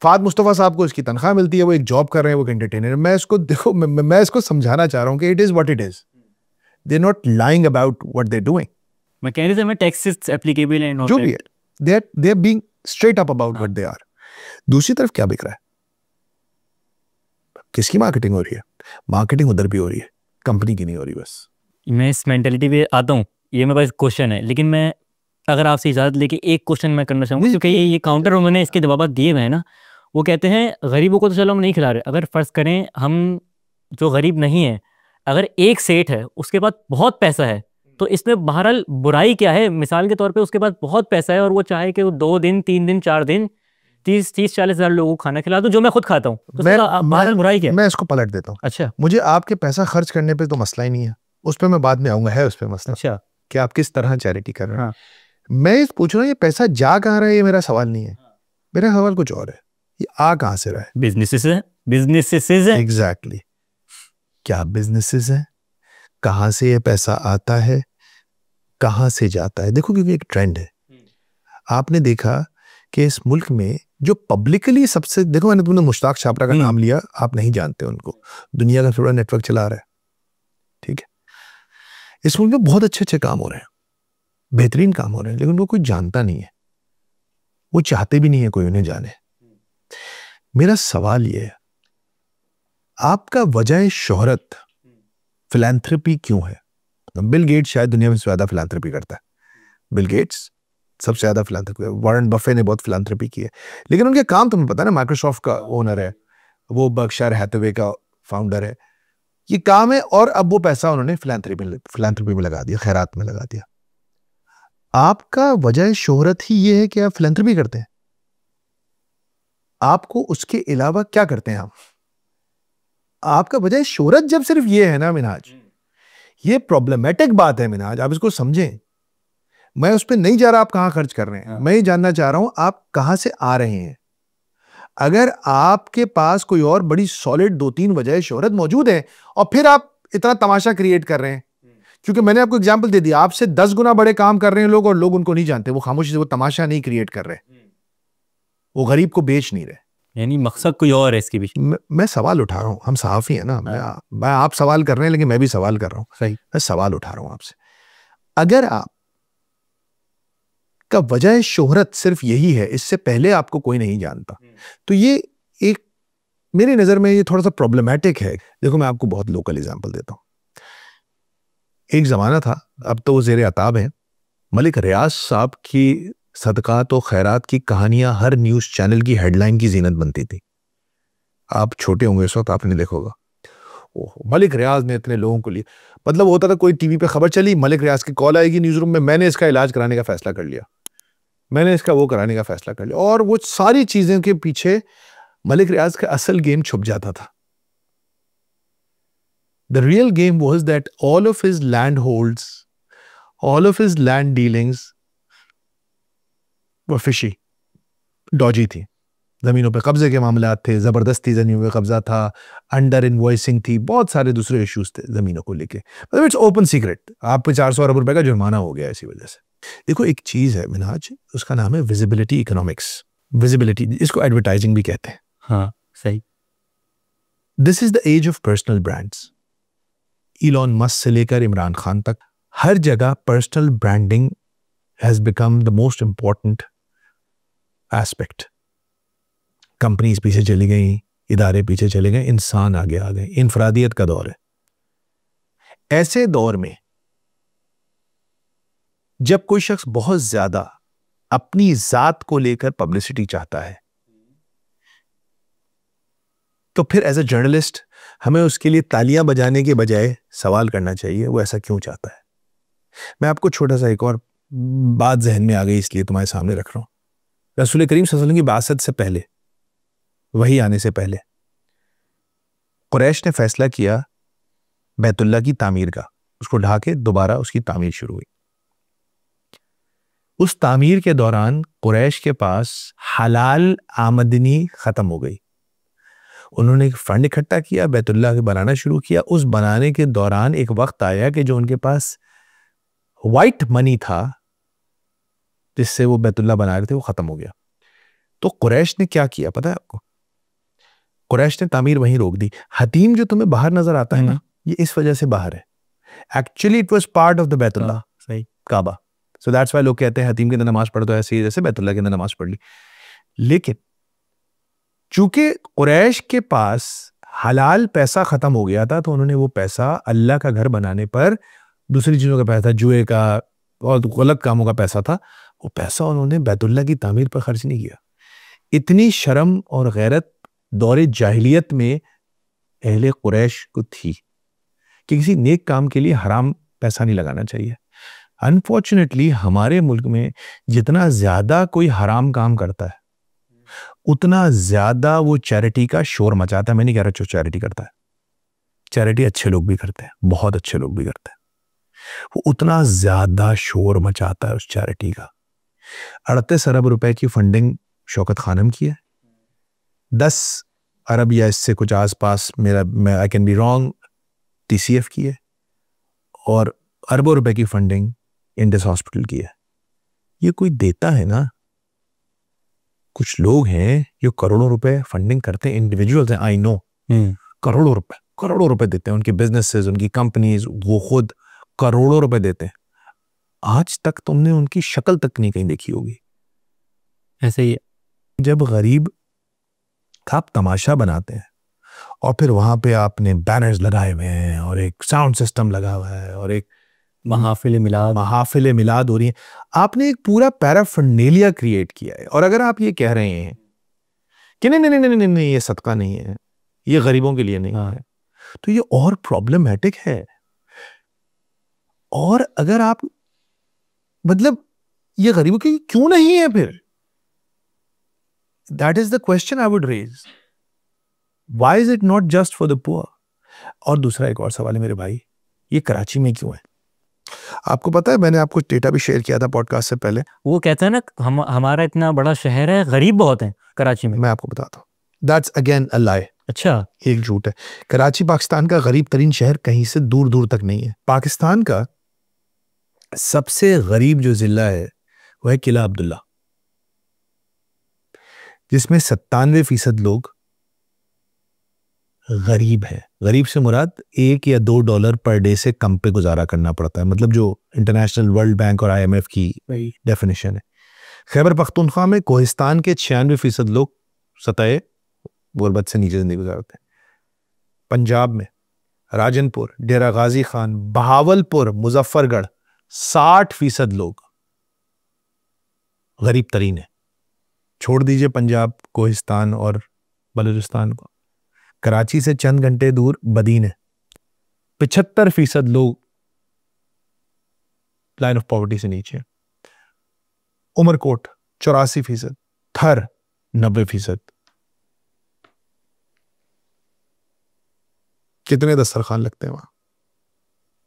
फाद मुस्तफा साहब को इसकी तनख्वाह मिलती है, वो एक जॉब कर रहे हैं, वो एंटरटेनर। मैं इसको देखो, मैं इसको समझाना चाह रहा हूं कि it is what it is, they are not lying about what they are doing. Mechanism में टैक्सेस एप्लीकेबल है, जो भी है, they are being straight up about what they are. दूसरी तरफ क्या बिक रहा है, किसकी मार्केटिंग हो रही है? मार्केटिंग उधर भी हो रही है, कंपनी की नहीं हो रही। बस मैं इस मेंटालिटी पे आता हूँ, ये मेरे पास क्वेश्चन है, लेकिन मैं अगर आपसे इजाज़त लेके एक क्वेश्चन मैं करना चाहूँगा, क्योंकि ये काउंटर उन्होंने इसके जवाब दिए हुए हैं ना। वो कहते हैं गरीबों को तो चलो हम नहीं खिला रहे, अगर फ़र्ज़ करें हम जो गरीब नहीं है, अगर एक सेठ है उसके पास बहुत पैसा है, तो इसमें बहरहाल बुराई क्या है? मिसाल के तौर पे उसके पास बहुत पैसा है और वो चाहे कि वो 2 दिन 3 दिन 4 दिन 30-40 हज़ार लोगों को खाना खिला दूं, जो मैं खुद खाता हूँ, तो बहरहाल बुराई क्या है? मैं इसको पलट देता हूँ। अच्छा, मुझे आपके पैसा खर्च करने पे तो मसला ही नहीं है, उस पर मैं बाद में आऊंगा, है उस पर मसला। अच्छा, कि आप किस तरह चैरिटी कर रहे हैं। हाँ। मैं इस पूछ रहा हूँ ये पैसा जा कहाँ रहा है, ये मेरा सवाल नहीं है। मेरा सवाल कुछ और है, ये आ कहाँ से रहा है? बिजनेसेस है। एग्जैक्टली, क्या बिजनेसेस है? कहाँ से ये पैसा आता है, कहाँ से जाता है? देखो, क्योंकि एक ट्रेंड है, आपने देखा कि इस मुल्क में जो पब्लिकली सबसे, देखो मैंने तुमने मुश्ताक छापरा का नाम लिया, आप नहीं जानते उनको, दुनिया का थोड़ा नेटवर्क चला रहा है, ठीक है। इस मुल्क में बहुत अच्छे अच्छे काम हो रहे हैं, बेहतरीन काम हो रहे हैं, लेकिन उनको कोई जानता नहीं है, वो चाहते भी नहीं है कोई उन्हें जाने। मेरा सवाल ये है, आपका वजह शोहरत फिलैंथ्रोपी क्यों है? बिल गेट्स शायद दुनिया में ज्यादा फिलैंथ्रोपी करता है। बिल गेट्स सबसे ज़्यादा फिलांथ्रोपी, वॉरेन बफे ने बहुत फिलांथ्रोपी की है, लेकिन उनके काम तुम्हें पता है ना, माइक्रोसॉफ्ट का ओनर है वो, बर्कशायर हैथवे का फाउंडर है, ये काम है, और अब वो पैसा उन्होंने फिलांथ्रोपी में लगा दिया, खैरात में लगा दिया। आपका वजह शोहरत ही ये है कि आप फिलांथ्रोपी करते हैं, आपको उसके अलावा क्या करते हैं आप? आपका वजह शोहरत जब सिर्फ ये है ना मिनहाज, ये प्रॉब्लमेटिक बात है मिनहाज, आप इसको समझें। मैं उस पर नहीं जा रहा आप कहां खर्च कर रहे हैं, मैं ये जानना चाह रहा हूं आप कहां से आ रहे हैं। अगर आपके पास कोई और बड़ी सॉलिड 2-3 वजह शोहरत मौजूद है और फिर आप इतना तमाशा क्रिएट कर रहे हैं, क्योंकि मैंने आपको एग्जांपल दे दिया, आपसे 10 गुना बड़े काम कर रहे हैं लोग और लोग उनको नहीं जानते, वो खामोशी से वो तमाशा नहीं क्रिएट कर रहे, वो गरीब को बेच नहीं रहे, यानी मकसद कोई और है इसके पीछे। मैं सवाल उठा रहा हूं, हम सहाफी हैं ना, मैं आप सवाल कर रहे हैं लेकिन मैं भी सवाल कर रहा हूं, सही, मैं सवाल उठा रहा हूं आपसे। अगर आप का वजह शोहरत सिर्फ यही है, इससे पहले आपको कोई नहीं जानता, तो ये एक मेरी नजर में ये थोड़ा सा प्रॉब्लमैटिक है। देखो मैं आपको बहुत लोकल एग्जांपल देता हूं। एक जमाना था, अब तो वो ज़ेरे अताब है, मलिक रियाज साहब की सदकात और खैरात की कहानियां हर न्यूज़ चैनल की हेडलाइन की जीनत बनती थी। आप छोटे होंगे इस वक्त, आपने देखा होगा, ओह मलिक रियाज ने इतने लोगों को लिए, मतलब होता था कोई टीवी पे खबर चली, मलिक रियाज की कॉल आएगी न्यूज़ रूम में, मैंने इसका इलाज कराने का फैसला कर लिया, मैंने इसका वो कराने का फैसला कर लिया, और वो सारी चीजें के पीछे मलिक रियाज का असल गेम छुप जाता था। The real game was that all of his land holds, all of his land dealings were fishy, dodgy थी, जमीनों पे कब्जे के मामलात थे, जबरदस्ती जमीनों पे कब्जा था, अंडर इनवॉइसिंग थी, बहुत सारे दूसरे इश्यूज थे जमीनों को लेके, मतलब इट्स ओपन सीक्रेट, आप पे 400 अरब रुपए का जुर्माना हो गया इसी वजह से। देखो एक चीज है मिनहाज, उसका नाम है विजिबिलिटी इकोनॉमिक्स, विजिबिलिटी, इसको एडवर्टाइजिंग भी कहते हैं। हाँ सही। This is the age of personal brands. Elon Musk से लेकर इमरान खान तक हर जगह personal branding has become the most important aspect. Companies पीछे चली गई, इदारे पीछे चले गए, इंसान आगे आ गए, इनफरादियत का दौर है। ऐसे दौर में जब कोई शख्स बहुत ज्यादा अपनी जात को लेकर पब्लिसिटी चाहता है, तो फिर एज अ जर्नलिस्ट हमें उसके लिए तालियां बजाने के बजाय सवाल करना चाहिए वो ऐसा क्यों चाहता है। मैं आपको छोटा सा एक और बात जहन में आ गई इसलिए तुम्हारे सामने रख रहा हूं। रसूल करीम सल्लल्लाहु अलैहि वसल्लम की बासत से पहले, वही आने से पहले, कुरैश ने फैसला किया बैतुल्लाह की तामीर का, उसको ढा के दोबारा उसकी तामीर शुरू हुई। उस तामीर के दौरान कुरैश के पास हलाल आमदनी खत्म हो गई। उन्होंने एक फंड इकट्ठा किया, बैतुल्लाह के बनाना शुरू किया। उस बनाने के दौरान एक वक्त आया कि जो उनके पास वाइट मनी था जिससे वो बैतुल्लाह बना रहे थे वो खत्म हो गया। तो कुरैश ने क्या किया पता है आपको? कुरैश ने तामीर वहीं रोक दी। हतीम जो तुम्हें बाहर नजर आता है ना, ये इस वजह से बाहर है। Actually it was part of the Baitullah, सही, काबा। सो दैट्स व्हाई लोग कहते हैं हतीम के अंदर नमाज पढ़ो तो ऐसे ही जैसे बैतुल्लाह के अंदर नमाज पढ़ ली। लेकिन चूंकि कुरैश के पास हलाल पैसा खत्म हो गया था, तो उन्होंने वो पैसा अल्लाह का घर बनाने पर, दूसरी चीजों का पैसा, जुए का और गलत कामों का पैसा था, वो पैसा उन्होंने बैतुल्लाह की तामीर पर खर्च नहीं किया। इतनी शर्म और गैरत दौरे जाहिलियत में अहले कुरैश को थी कि किसी नेक काम के लिए हराम पैसा नहीं लगाना चाहिए। अनफॉर्चुनेटली हमारे मुल्क में जितना ज्यादा कोई हराम काम करता है उतना ज्यादा वो चैरिटी का शोर मचाता है। मैं नहीं कह रहा जो चैरिटी करता है, चैरिटी अच्छे लोग भी करते हैं, बहुत अच्छे लोग भी करते हैं, वो उतना ज्यादा शोर मचाता है उस चैरिटी का। 38 अरब रुपए की फंडिंग शौकत खानम की है, 10 अरब या इससे कुछ आसपास, मैं I can be wrong, TCF की है, और अरबों रुपए की फंडिंग इंडस हॉस्पिटल की है। ये कोई देता है ना, कुछ लोग हैं जो करोड़ों रुपए फंडिंग करते हैं, इंडिविजुअल्स हैं, आई नो, करोड़ों रुपए देते हैं, उनकी बिजनेसेस, उनकी कंपनीज, वो खुद करोड़ों रुपए देते हैं। आज तक तुमने उनकी शक्ल तक नहीं कहीं देखी होगी। ऐसे ही जब गरीब आप तमाशा बनाते हैं और फिर वहां पे आपने बैनर्स लगाए हुए हैं और एक साउंड सिस्टम लगा हुआ है और एक महाफिल मिलाद हो रही है। आपने एक पूरा पैराफर्नेलिया क्रिएट किया है। और अगर आप ये कह रहे हैं कि नहीं नहीं नहीं नहीं नहीं ये सदका नहीं है, ये गरीबों के लिए नहीं है, तो ये और प्रॉब्लमेटिक है। और अगर आप मतलब ये गरीबों के क्यों नहीं है फिर? That is the question I would raise. Why is it not just for the poor? और दूसरा एक और सवाल है मेरे भाई, ये कराची में क्यों है? आपको पता है, मैंने आपको डेटा भी शेयर किया था पॉडकास्ट से पहले। वो कहते हैं ना हमारा इतना बड़ा शहर है, गरीब बहुत है कराची में। मैं आपको बताता हूँ, दैट्स अगेन अ लाई। अच्छा, एक झूठ है। कराची पाकिस्तान का गरीब तरीन शहर कहीं से दूर दूर तक नहीं है। पाकिस्तान का सबसे गरीब जो जिला है वह है किला अब्दुल्ला, जिसमें 97% लोग गरीब हैं। गरीब से मुराद $1 या $2 पर डे से कम पे गुजारा करना पड़ता है, मतलब जो इंटरनेशनल वर्ल्ड बैंक और IMF की डेफिनेशन है। खैबर पख्तूनख्वा में कोहिस्तान के 96% लोग सतह गुरबत से नीचे जिंदगी गुजारते हैं। पंजाब में राजनपुर, डेरा गाजी खान, बहावलपुर, मुजफ्फरगढ़ 60% लोग गरीब तरीन है। छोड़ दीजिए पंजाब, कोहिस्तान और बलूचिस्तान को, कराची से चंद घंटे दूर बदीन है, 75% लोग लाइन ऑफ पॉवर्टी से नीचे। उमरकोट 84%, थर 90%। कितने दस्तरखान लगते हैं वहां?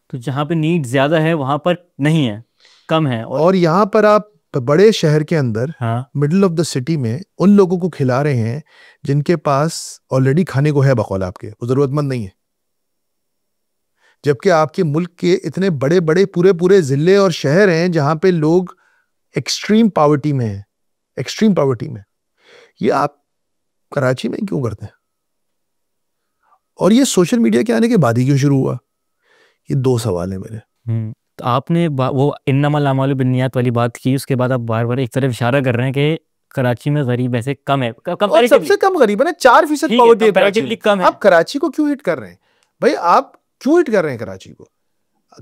तो जहाँ पे नीड ज्यादा है वहां पर नहीं है, कम है। और यहाँ पर आप बड़े शहर के अंदर, हाँ, मिडिल ऑफ द सिटी में उन लोगों को खिला रहे हैं जिनके पास ऑलरेडी खाने को है बकौल आपके, वो जरूरतमंद नहीं है। जबकि आपके मुल्क के इतने बड़े बड़े पूरे पूरे जिले और शहर हैं जहां पे लोग एक्सट्रीम पॉवर्टी में हैं, एक्सट्रीम पॉवर्टी में। ये आप कराची में क्यों करते हैं? और ये सोशल मीडिया के आने के बाद ही क्यों शुरू हुआ? ये 2 सवाल है मेरे। तो आपने वो इन्नमल अमालु बिन्नियात वाली बात की, उसके बाद आप बार बार एक तरफ इशारा कर रहे हैं कि कराची में गरीब ऐसे कम है, और सबसे कम गरीब है ना, 4% पॉवर्टी है कराची कम है। आप कराची को क्यों हिट कर रहे हैं भाई? आप क्यों हिट कर रहे हैं कराची को?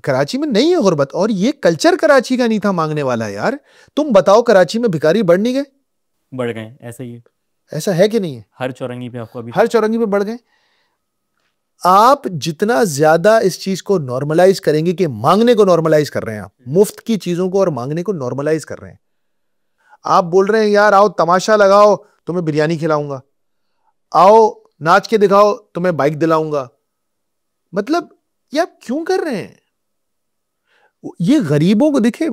कराची में नहीं है गुर्बत, और ये कल्चर कराची का नहीं था मांगने वाला यार। तुम बताओ, कराची में भिखारी बढ़ नहीं गए? बढ़ गए, ऐसा ही है। ऐसा है कि नहीं है? हर चौरंगी पे आपको अभी, हर चौरंगी पे बढ़ गए। आप जितना ज्यादा इस चीज को नॉर्मलाइज करेंगे, कि मांगने को नॉर्मलाइज कर रहे हैं आप, मुफ्त की चीजों को और मांगने को नॉर्मलाइज कर रहे हैं। आप बोल रहे हैं यार आओ तमाशा लगाओ, तुम्हें बिरयानी खिलाऊंगा, आओ नाच के दिखाओ, तुम्हें बाइक दिलाऊंगा। मतलब ये आप क्यों कर रहे हैं? ये गरीबों को देखें,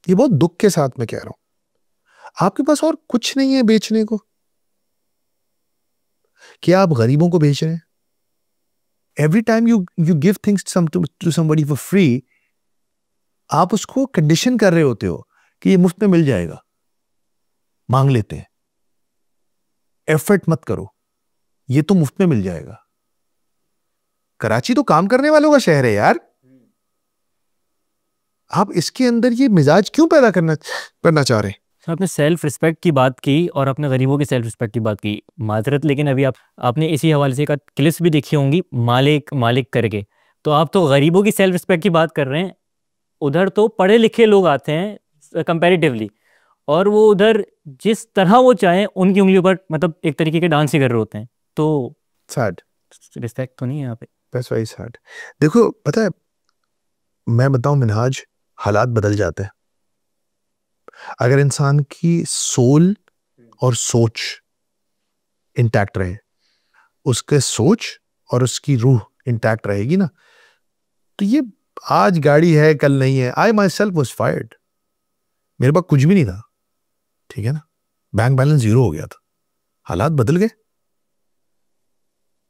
ये बहुत दुख के साथ मैं कह रहा हूं, आपके पास और कुछ नहीं है बेचने को, क्या आप गरीबों को बेच रहे हैं? Every time you give things to somebody for free, आप उसको कंडीशन कर रहे होते हो कि ये मुफ्त में मिल जाएगा, मांग लेते हैं। एफर्ट मत करो, ये तो मुफ्त में मिल जाएगा। कराची तो काम करने वालों का शहर है यार। आप इसके अंदर ये मिजाज क्यों पैदा करना चाह रहे हैं? आपने सेल्फ रिस्पेक्ट की बात की और अपने गरीबों की सेल्फ रिस्पेक्ट की बात की, माजरत, लेकिन अभी आपने इसी हवाले से एक क्लिप्स भी देखी होंगी, मालिक करके। तो आप तो गरीबों की सेल्फ रिस्पेक्ट की बात कर रहे हैं, उधर तो पढ़े लिखे लोग आते हैं कंपैरेटिवली, और वो उधर जिस तरह वो चाहें उनकी उंगलियों पर मतलब एक तरीके के डांस ही कर रहे होते हैं। तो सैड, रिस्पेक्ट तो नहीं है यहाँ पे। That's very sad. देखो पता है, मैं बताऊं मिनहाज, हालात बदल जाते हैं अगर इंसान की सोल और सोच इंटैक्ट रहे। उसके सोच और उसकी रूह इंटैक्ट रहेगी ना, तो ये आज गाड़ी है कल नहीं है। आई माई सेल्फ वॉज फायर्ड, मेरे पास कुछ भी नहीं था, ठीक है ना, बैंक बैलेंस 0 हो गया था। हालात बदल गए,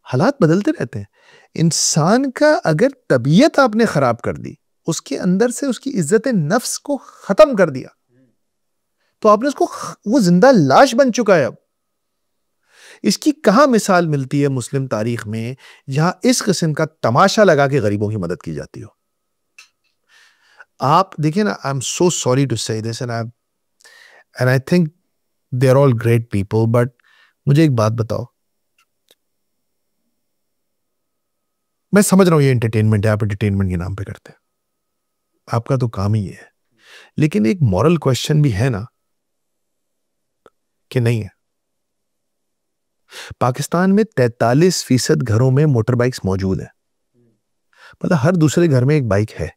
हालात बदलते रहते हैं। इंसान का अगर तबीयत आपने खराब कर दी, उसके अंदर से उसकी इज्जत नफ्स को खत्म कर दिया, तो आपने उसको, वो जिंदा लाश बन चुका है अब। इसकी कहां मिसाल मिलती है मुस्लिम तारीख में जहां इस किस्म का तमाशा लगा के गरीबों की मदद की जाती हो? आप देखिए ना, I am so sorry to say this and I think they are all great people, but मुझे एक बात बताओ, मैं समझ रहा हूँ ये एंटरटेनमेंट है, आप एंटरटेनमेंट के नाम पे करते हैं, आपका तो काम ही है, लेकिन एक मॉरल क्वेश्चन भी है ना कि नहीं है? पाकिस्तान में 43% घरों में मोटर बाइक्स मौजूद है, मतलब हर दूसरे घर में एक बाइक है,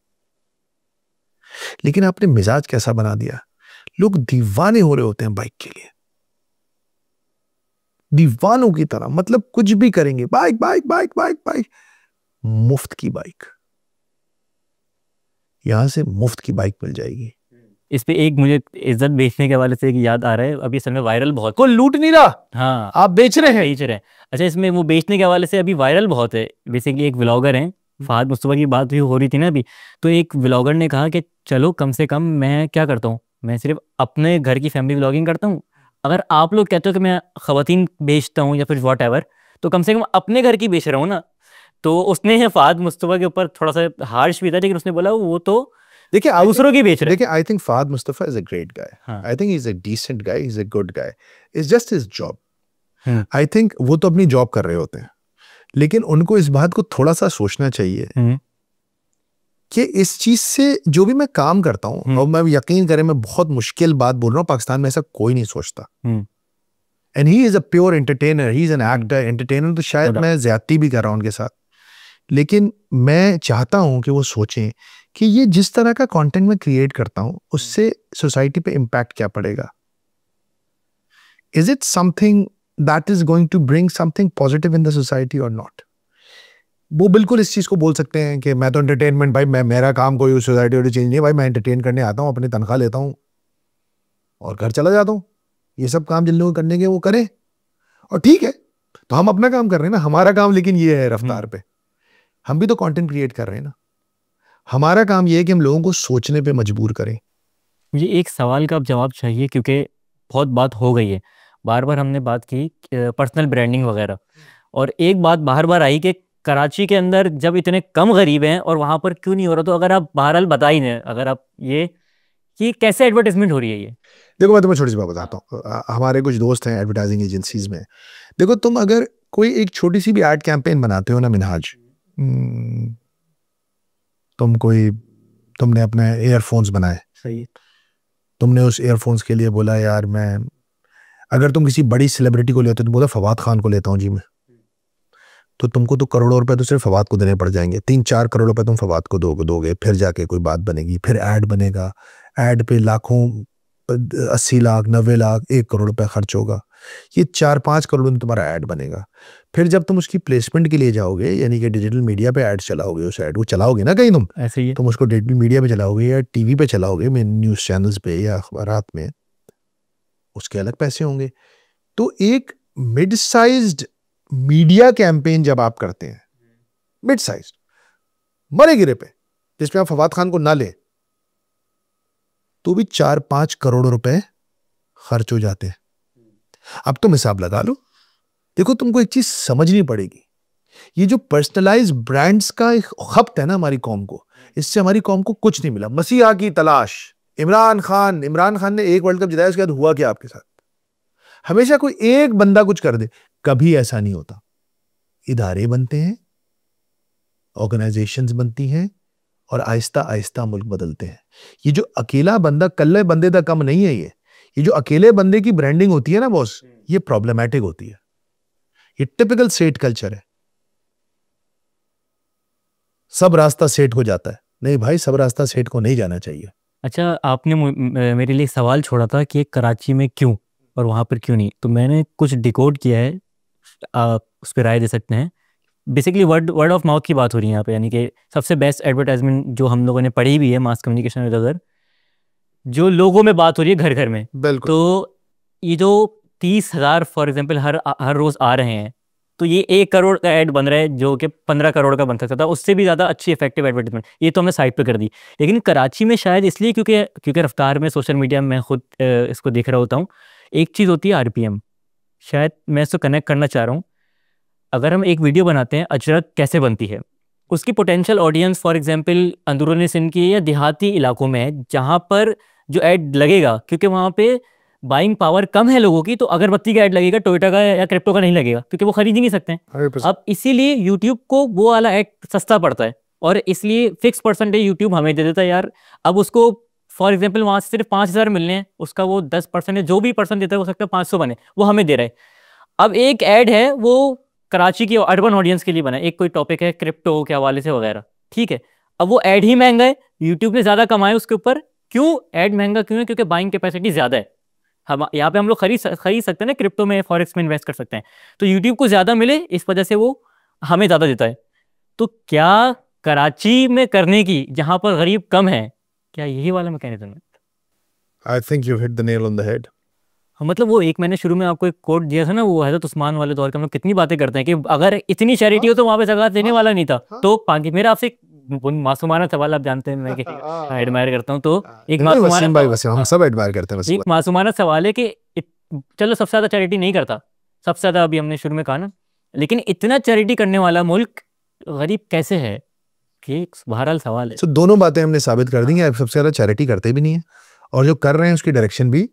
लेकिन आपने मिजाज कैसा बना दिया, लोग दीवाने हो रहे होते हैं बाइक के लिए, दीवानों की तरह, मतलब कुछ भी करेंगे, bike bike bike bike bike, मुफ्त की बाइक, यहां से मुफ्त की बाइक मिल जाएगी। इस पे एक मुझे इज्जत बेचने के हवाले से एक याद आ रहा है, अभी समय वायरल बहुत, कोई लूट नहीं रहा, हाँ आप बेच रहे हैं। बेच रहे हैं। अच्छा, इसमें वो बेचने के हवाले से अभी वायरल बहुत है। बेसिकली एक व्लॉगर हैं, फहद मुस्तफा की बात भी हो रही थी ना अभी, तो एक व्लॉगर ने कहा कि चलो कम से कम मैं क्या करता हूँ, मैं सिर्फ अपने घर की फैमिली व्लॉगिंग करता हूँ, अगर आप लोग कहते हो कि मैं ख़वातीन बेचता हूँ या फिर वॉट एवर, तो कम से कम अपने घर की बेच रहा हूँ ना। तो उसने फहद मुस्तफा के ऊपर थोड़ा सा हार्श भी था, लेकिन उसने बोला वो तो देखिए दूसरों की बेच रहे हैं। देखिए, I think Fahad Mustafa is a great guy, I think he is a decent guy, he is a good guy, it's just his job. I think वो तो अपनी जॉब कर रहे होते हैं, लेकिन उनको इस बात को थोड़ा सा सोचना चाहिए कि इस चीज से जो भी मैं काम करता हूँ, और मैं यकीन करें मैं बहुत मुश्किल बात बोल रहा हूँ, पाकिस्तान में ऐसा कोई नहीं सोचता, and he is a pure entertainer, he is an actor entertainer, तो शायद मैं ज्यादती भी कर रहा हूँ उनके साथ, लेकिन मैं चाहता हूं कि वो सोचें कि ये जिस तरह का कंटेंट मैं क्रिएट करता हूं उससे सोसाइटी पे इम्पैक्ट क्या पड़ेगा, is it something that is going to bring something positive in the society और नॉट। वो बिल्कुल इस चीज को बोल सकते हैं कि मैं तो एंटरटेनमेंट, भाई मैं, मेरा काम कोई सोसाइटी और चेंज नहीं है, भाई मैं एंटरटेन करने आता हूँ, अपनी तनख्वाह लेता हूँ और घर चला जाता हूँ, ये सब काम जिन लोगों को करने के वो करें, और ठीक है, तो हम अपना काम कर रहे हैं ना, हमारा काम लेकिन ये है रफ्तार पे, हम भी तो कंटेंट क्रिएट कर रहे हैं ना, हमारा काम ये है कि हम लोगों को सोचने पे मजबूर करें। मुझे एक सवाल का अब जवाब चाहिए, क्योंकि बहुत बात हो गई है, बार बार हमने बात की पर्सनल ब्रांडिंग वगैरह, और एक बात बार बार आई कि कराची के अंदर जब इतने कम गरीब हैं और वहाँ पर क्यों नहीं हो रहा, तो अगर आप बहरहाल बता ही दें, अगर आप ये कि कैसे एडवर्टाइजमेंट हो रही है ये। देखो मैं तुम्हें छोटी सी बात बताता हूँ, हमारे कुछ दोस्त हैं एडवर्टाइजिंग एजेंसीज में, देखो तुम अगर कोई एक छोटी सी भी एड कैंपेन बनाते हो ना मिनहाज, तुमने अपने ईयरफोन्स बनाए, सही, तुमने उस ईयरफोन्स के लिए बोला यार मैं, अगर तुम किसी बड़ी सेलिब्रिटी को लेते हो तो बोला फवाद खान को लेता हूँ जी मैं, तो तुमको तो करोड़ों रुपए तो सिर्फ फवाद को देने पड़ जाएंगे, 3-4 करोड़ रुपए तुम फवाद को दोगे, फिर जाके कोई बात बनेगी, फिर ऐड बनेगा, ऐड पे लाखों, 80 लाख 90 लाख 1 करोड़ रुपए खर्च होगा, ये 4-5 करोड़ में तुम्हारा ऐड बनेगा, फिर जब तुम उसकी प्लेसमेंट के लिए जाओगे, यानी कि डिजिटल मीडिया पे ऐड चलाओगे, उस ऐड को चलाओगे ना कहीं, तुम ऐसे ही है। तुम उसको डिजिटल मीडिया पे चलाओगे या टीवी पे चलाओगे, न्यूज चैनल्स पे या अखबारात में, उसके अलग पैसे होंगे। तो एक मिड साइज्ड मीडिया कैंपेन जब आप करते हैं, मिड साइज मरे गिरे पे, जिसमें आप फवाद खान को ना ले, तो भी 4-5 करोड़ रुपए खर्च हो जाते हैं। अब तुम हिसाब लगा लो। देखो तुमको एक चीज समझनी पड़ेगी, ये जो पर्सनलाइज ब्रांड्स का एक खपत है ना हमारी कौम को, इससे हमारी कौम को कुछ नहीं मिला। मसीहा की तलाश, इमरान खान ने एक वर्ल्ड कप जिताया, उसके बाद हुआ क्या आपके साथ? हमेशा कोई एक बंदा कुछ कर दे, कभी ऐसा नहीं होता। इदारे बनते हैं, ऑर्गेनाइजेशंस बनती हैं, और आहिस्ता आहिस्ता मुल्क बदलते हैं। ये जो अकेला बंदा, कल्ले बंदे का कम नहीं है, ये जो अकेले बंदे की ब्रांडिंग होती है ना बॉस, ये प्रॉब्लमैटिक होती है। ये टिपिकल सेठ कल्चर है, सब रास्ता सेठ को जाता है। नहीं भाई, सब रास्ता सेठ को नहीं जाना चाहिए। अच्छा, आपने मेरे लिए सवाल छोड़ा था कि कराची में क्यों और वहाँ पर क्यों नहीं, तो मैंने कुछ डिकोड किया है, आप उस पर राय दे सकते हैं। बेसिकली वर्ड ऑफ माउथ की बात हो रही है यहाँ पे, यानी कि सबसे बेस्ट एडवर्टाइजमेंट जो हम लोगों ने पढ़ी भी है मास कम्युनिकेशन में, अगर जो लोगों में बात हो रही है घर घर में, बिल्कुल। तो ये जो 30,000 फॉर एग्जांपल हर रोज़ आ रहे हैं, तो ये 1 करोड़ का ऐड बन रहा है जो कि 15 करोड़ का बन सकता था, उससे भी ज़्यादा अच्छी इफेक्टिव एडवर्टाइजमेंट, ये तो हमने साइड पे कर दी। लेकिन कराची में शायद इसलिए क्योंकि रफ्तार में सोशल मीडिया में मैं खुद इसको देख रहा होता हूँ, एक चीज़ होती है RPM, शायद मैं इसको कनेक्ट करना चाह रहा हूँ। अगर हम एक वीडियो बनाते हैं अजरक कैसे बनती है, उसकी पोटेंशियल ऑडियंस फॉर एग्जांपल अंदरूनी सिंध की या देहाती इलाकों में है, जहाँ पर जो ऐड लगेगा, क्योंकि वहाँ पे बाइंग पावर कम है लोगों की, तो अगरबत्ती का ऐड लगेगा, टोयोटा का या क्रिप्टो का नहीं लगेगा, क्योंकि वो खरीद ही नहीं सकते हैं। 100%। अब इसीलिए यूट्यूब को वो वाला ऐड सस्ता पड़ता है, और इसलिए फिक्स परसेंटेज यूट्यूब हमें दे देता है यार। अब उसको फॉर एग्जाम्पल वहाँ से सिर्फ 5,000 मिलने हैं, उसका वो 10% जो भी परसेंट देता है, हो सकता है 500 बने, वो हमें दे रहा है। अब एक ऐड है वो कराची की अर्बन ऑडियंस के लिए बना है, एक कोई टॉपिक है क्रिप्टो के हवाले से वगैरह, ठीक है। अब वो ऐड ही महंगा है, यूट्यूब ने ज़्यादा कमाए उसके ऊपर। क्यों ऐड महंगा क्यों है? क्योंकि बाइंग कैपेसिटी ज़्यादा है। हम यहाँ पे हम लोग खरीद सकते हैं ना, क्रिप्टो में फॉरेक्स में इन्वेस्ट कर सकते हैं, तो यूट्यूब को ज़्यादा मिले, इस वजह से वो हमें ज़्यादा देता है। तो क्या कराची में करने की, जहाँ पर गरीब कम है, क्या यही वाला मैकेनिज्म है? I think you hit the nail on the head. मतलब वो एक मैंने शुरू में आपको एक कोट दिया था ना, वो हज़रत उस्मान वाले दौर के, हम लोग कितनी बातें करते हैं कि अगर इतनी चैरिटी हो तो वहाँ पे ज़कात देने वाला नहीं था। तो पाकि मेरा आपसे मासूमाना सवाल, आप जानते हैं मैं एडमायर करता हूँ, तो एक वसीम भाई, वसीम, हम सब एडमायर करते हैं। एक मासूमाना सवाल है कि चलो सबसे ज़्यादा चैरिटी नहीं करता, सबसे ज़्यादा अभी हमने शुरू में कहा ना, लेकिन इतना चैरिटी करने वाला मुल्क गरीब कैसे है? कि बहरहाल सवाल है। तो दोनों बातें हमने साबित कर दी हैं, सबसे ज़्यादा चैरिटी करते भी नहीं है, और जो कर रहे हैं उसकी डायरेक्शन भी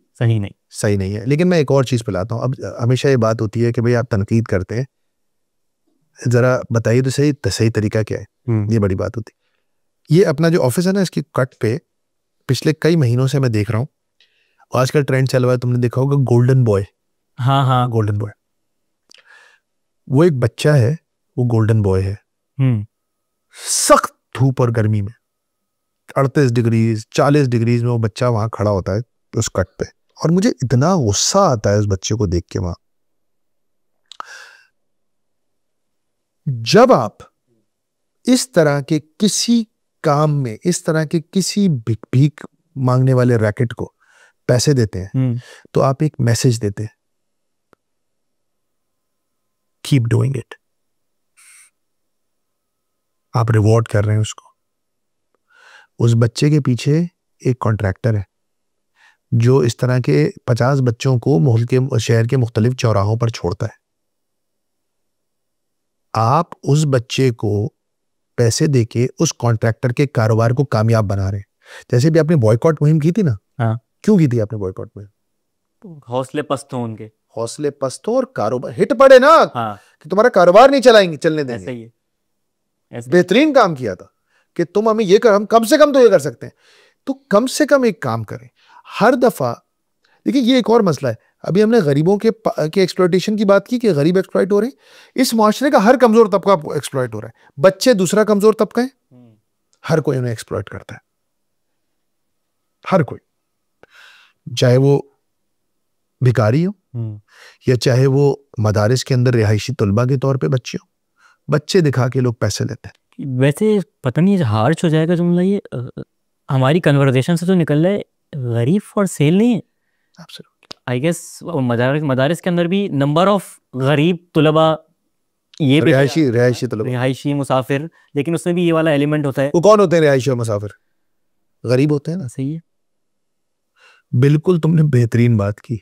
सही नहीं है। लेकिन मैं एक और चीज़ पे लाता हूँ। अब हमेशा ये बात होती है कि भाई आप तनकीद करते हैं, ज़रा बताइए तो सही तरीका क्या है। ये बड़ी बात होती है। ये अपना जो ऑफिस है ना, इसकी कट पे पिछले कई महीनों से मैं देख रहा हूँ, आजकल ट्रेंड चल रहा है, तुमने देखा होगा गोल्डन बॉय। हाँ, गोल्डन बॉय, वो एक बच्चा है, वो गोल्डन बॉय है। सख्त धूप और गर्मी में 38 डिग्री 40 डिग्री में वो बच्चा वहां खड़ा होता है उस कट पे, और मुझे इतना गुस्सा आता है उस बच्चे को देख के। वहां जब आप इस तरह के किसी काम में, इस तरह के किसी भीख मांगने वाले रैकेट को पैसे देते हैं, तो आप एक मैसेज देते हैं, कीप डूइंग इट। आप रिवॉर्ड कर रहे हैं उसको। उस बच्चे के पीछे एक कॉन्ट्रैक्टर है जो इस तरह के 50 बच्चों को मोहल्ले के, शहर के मुख्तलिफ चौराहों पर छोड़ता है। आप उस बच्चे को पैसे देके उस कॉन्ट्रैक्टर के कारोबार को कामयाब बना रहे हैं। जैसे भी आपने बॉयकॉट मुहिम की थी ना, हाँ, क्यों की थी आपने बॉयकॉट मुहिम? हौसले पस्त हो उनके, हौसले पस्त हो और कारोबार हिट पड़े ना, हाँ, कि तुम्हारा कारोबार नहीं चलने देंगे। ऐसा ही है, ऐसा बेहतरीन काम किया था कि तुम हमें ये कर, हम कम से कम तो ये कर सकते हैं, तो कम से कम एक काम करें हर दफा। देखिए ये एक और मसला है, अभी हमने गरीबों के एक्सप्लॉयटेशन की बात की कि गरीब एक्सप्लॉइट हो रहे हैं। इस माशरे का हर कमजोर तबका एक्सप्लॉइट हो रहा है। बच्चे दूसरा कमजोर तबका है, हर कोई उन्हें एक्सप्लॉइट करता है, हर कोई, चाहे वो भिखारी हो या चाहे वो मदारिस के अंदर रिहायशी तलबा के तौर पे बच्चे हो, बच्चे दिखा के लोग पैसे लेते हैं। वैसे पता नहीं हार्श हो जाएगा जुमला ये, हमारी कन्वर्सेशन से तो निकल रहा है गरीब फॉर सेल नहीं है। आई गेस मदारिस के अंदर भी नंबर ऑफ गरीब तुलबा, ये रिहायशी मुसाफिर, लेकिन उसमें भी ये वाला एलिमेंट होता है। वो कौन होते हैं रिहायशी और मुसाफिर? गरीब होते हैं ना। सही है, बिल्कुल तुमने बेहतरीन बात की।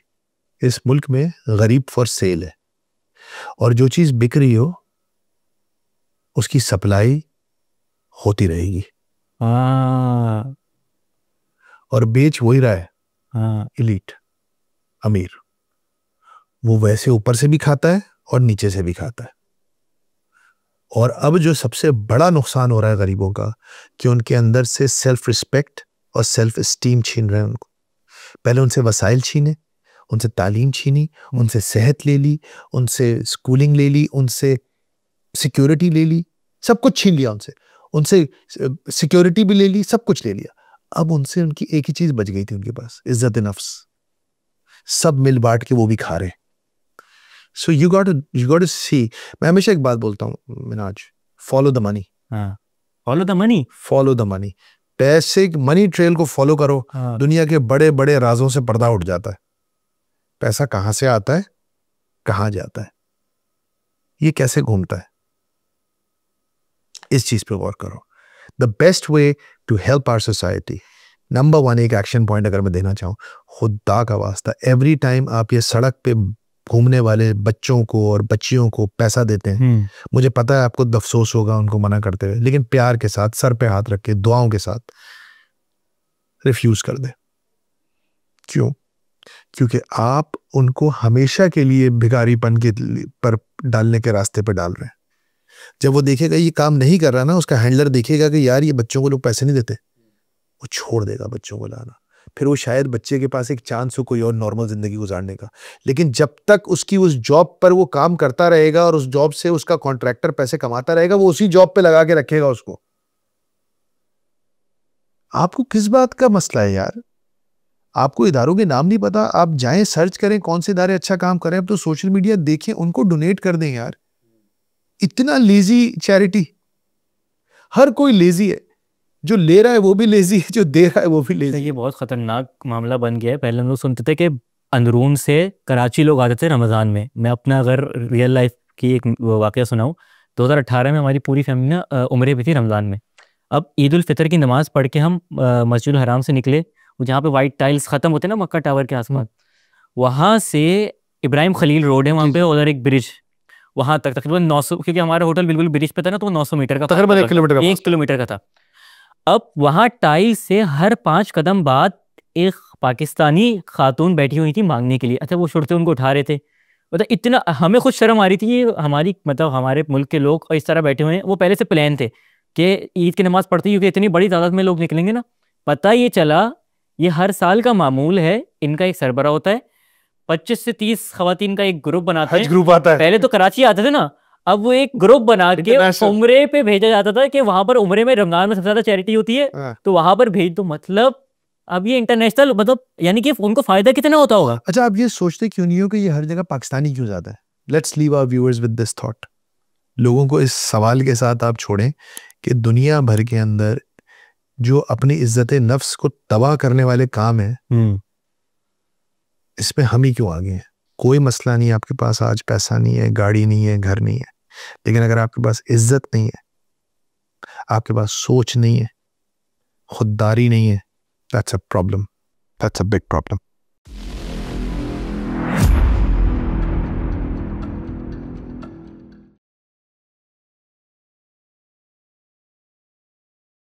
इस मुल्क में गरीब फॉर सेल है, और जो चीज बिक रही हो उसकी सप्लाई होती रहेगी। और बेच वही रहा है, इलीट, अमीर। वो वैसे ऊपर से भी खाता है और नीचे से भी खाता है। और अब जो सबसे बड़ा नुकसान हो रहा है गरीबों का, कि उनके अंदर से सेल्फ रिस्पेक्ट और सेल्फ एस्टीम छीन रहे हैं उनको। पहले उनसे वसाइल छीने, उनसे तालीम छीनी, उनसे सेहत ले ली, उनसे स्कूलिंग ले ली, उनसे सिक्योरिटी ले ली, सब कुछ छीन लिया उनसे सिक्योरिटी भी ले ली, सब कुछ ले लिया। अब उनसे उनकी एक ही चीज बच गई थी उनके पास, इज्जत नफ्स। सब मिल बांट के वो भी खा रहे। So you got to see. मैं हमेशा एक बात बोलता हूँ Minhaj, follow the money. Follow the money. पैसे मनी ट्रेल को फॉलो करो, दुनिया के बड़े बड़े राजों से पर्दा उठ जाता है। पैसा कहां से आता है, कहां जाता है, ये कैसे घूमता है, इस चीज पे गौर करो। The best way to help our society, number 1 एक एक्शन पॉइंट अगर मैं देना चाहूं, खुदा का वास्ता, एवरी टाइम आप ये सड़क पे घूमने वाले बच्चों को और बच्चियों को पैसा देते हैं, मुझे पता है आपको अफसोस होगा उनको मना करते हुए, लेकिन प्यार के साथ, सर पे हाथ रख के, दुआओं के साथ रिफ्यूज कर दे। क्यों? क्योंकि आप उनको हमेशा के लिए भिखारीपन के पर डालने के रास्ते पर डाल रहे हैं। जब वो देखेगा ये काम नहीं कर रहा ना, उसका हैंडलर देखेगा कि यार ये बच्चों को लोग पैसे नहीं देते, वो छोड़ देगा बच्चों को लाना। फिर वो शायद बच्चे के पास एक चांस हो कोई और नॉर्मल जिंदगी गुजारने का, लेकिन जब तक उसकी उस जॉब पर वो काम करता रहेगा और उस जॉब से उसका कॉन्ट्रैक्टर पैसे कमाता रहेगा, वो उसी जॉब पे लगा के रखेगा उसको। आपको किस बात का मसला है यार? आपको इदारों के नाम नहीं पता, आप जाएं सर्च करें कौन से इदारे अच्छा काम कर रहे हैं, अब तो सोशल मीडिया देखें, उनको डोनेट कर दें यार। इतना लेजी चैरिटी, हर कोई लेजी है, जो ले रहा है वो भी लेजी है, जो दे रहा है वो भी लेजी। ये बहुत खतरनाक मामला बन गया है। पहले हम लोग सुनते थे कि अंदरून से कराची लोग आते थे रमज़ान में। मैं अपना अगर रियल लाइफ की एक वाक़या सुनाऊं, 2018 में हमारी पूरी फैमिली ना उम्रे पे थी रमज़ान में। अब ईद उल फितर की नमाज़ पढ़ के हम मस्जिद हराम से निकले, जहाँ पे वाइट टाइल्स ख़त्म होते हैं ना मक्का टावर के आसपास, वहाँ से इब्राहिम खलील रोड है वहाँ पे, उधर एक ब्रिज, वहाँ तक तकरीबन 900, क्योंकि हमारा होटल बिल्कुल ब्रिज पे था ना, तो 900 मीटर का, तकरीबन 1 किलोमीटर का था। अब वहाँ टाइल्स से हर 5 कदम बाद एक पाकिस्तानी खातून बैठी हुई थी मांगने के लिए। अच्छा, वो शुरू उनको उठा रहे थे, मतलब इतना हमें खुद शर्म आ रही थी। ये हमारी मतलब हमारे मुल्क के लोग और इस तरह बैठे हुए हैं। वो पहले से प्लान थे कि ईद की नमाज़ पढ़ते, क्योंकि इतनी बड़ी तादाद में लोग निकलेंगे ना। पता ये चला ये हर साल का मामूल है, इनका एक सरबरा होता है, 25 से 30 खवातीन का एक ग्रुप बनाते हैं। ग्रुप आता है। पहले तो कराची आते थे ना, अब वो एक ग्रुप बना के उम्रे पे भेजा जाता था कि वहां पर उम्रे में रमजान में सबसे ज्यादा चैरिटी होती है, तो वहां पर भेज दो। मतलब अब ये इंटरनेशनल, मतलब यानी कि उनको फायदा कितना होता होगा। अच्छा, आप ये सोचते क्यों नहीं हो कि ये हर जगह पाकिस्तानी क्यों ज्यादा है? Let's leave our viewers with this thought. लोगों को इस सवाल के साथ आप छोड़ें कि दुनिया भर के अंदर जो अपनी इज्जत नफ्स को तबाह करने वाले काम है, इसमें हम ही क्यों आगे हैं? कोई मसला नहीं, आपके पास आज पैसा नहीं है, गाड़ी नहीं है, घर नहीं है, लेकिन अगर आपके पास इज्जत नहीं है, आपके पास सोच नहीं है, खुददारी नहीं है, that's a problem. That's a big problem.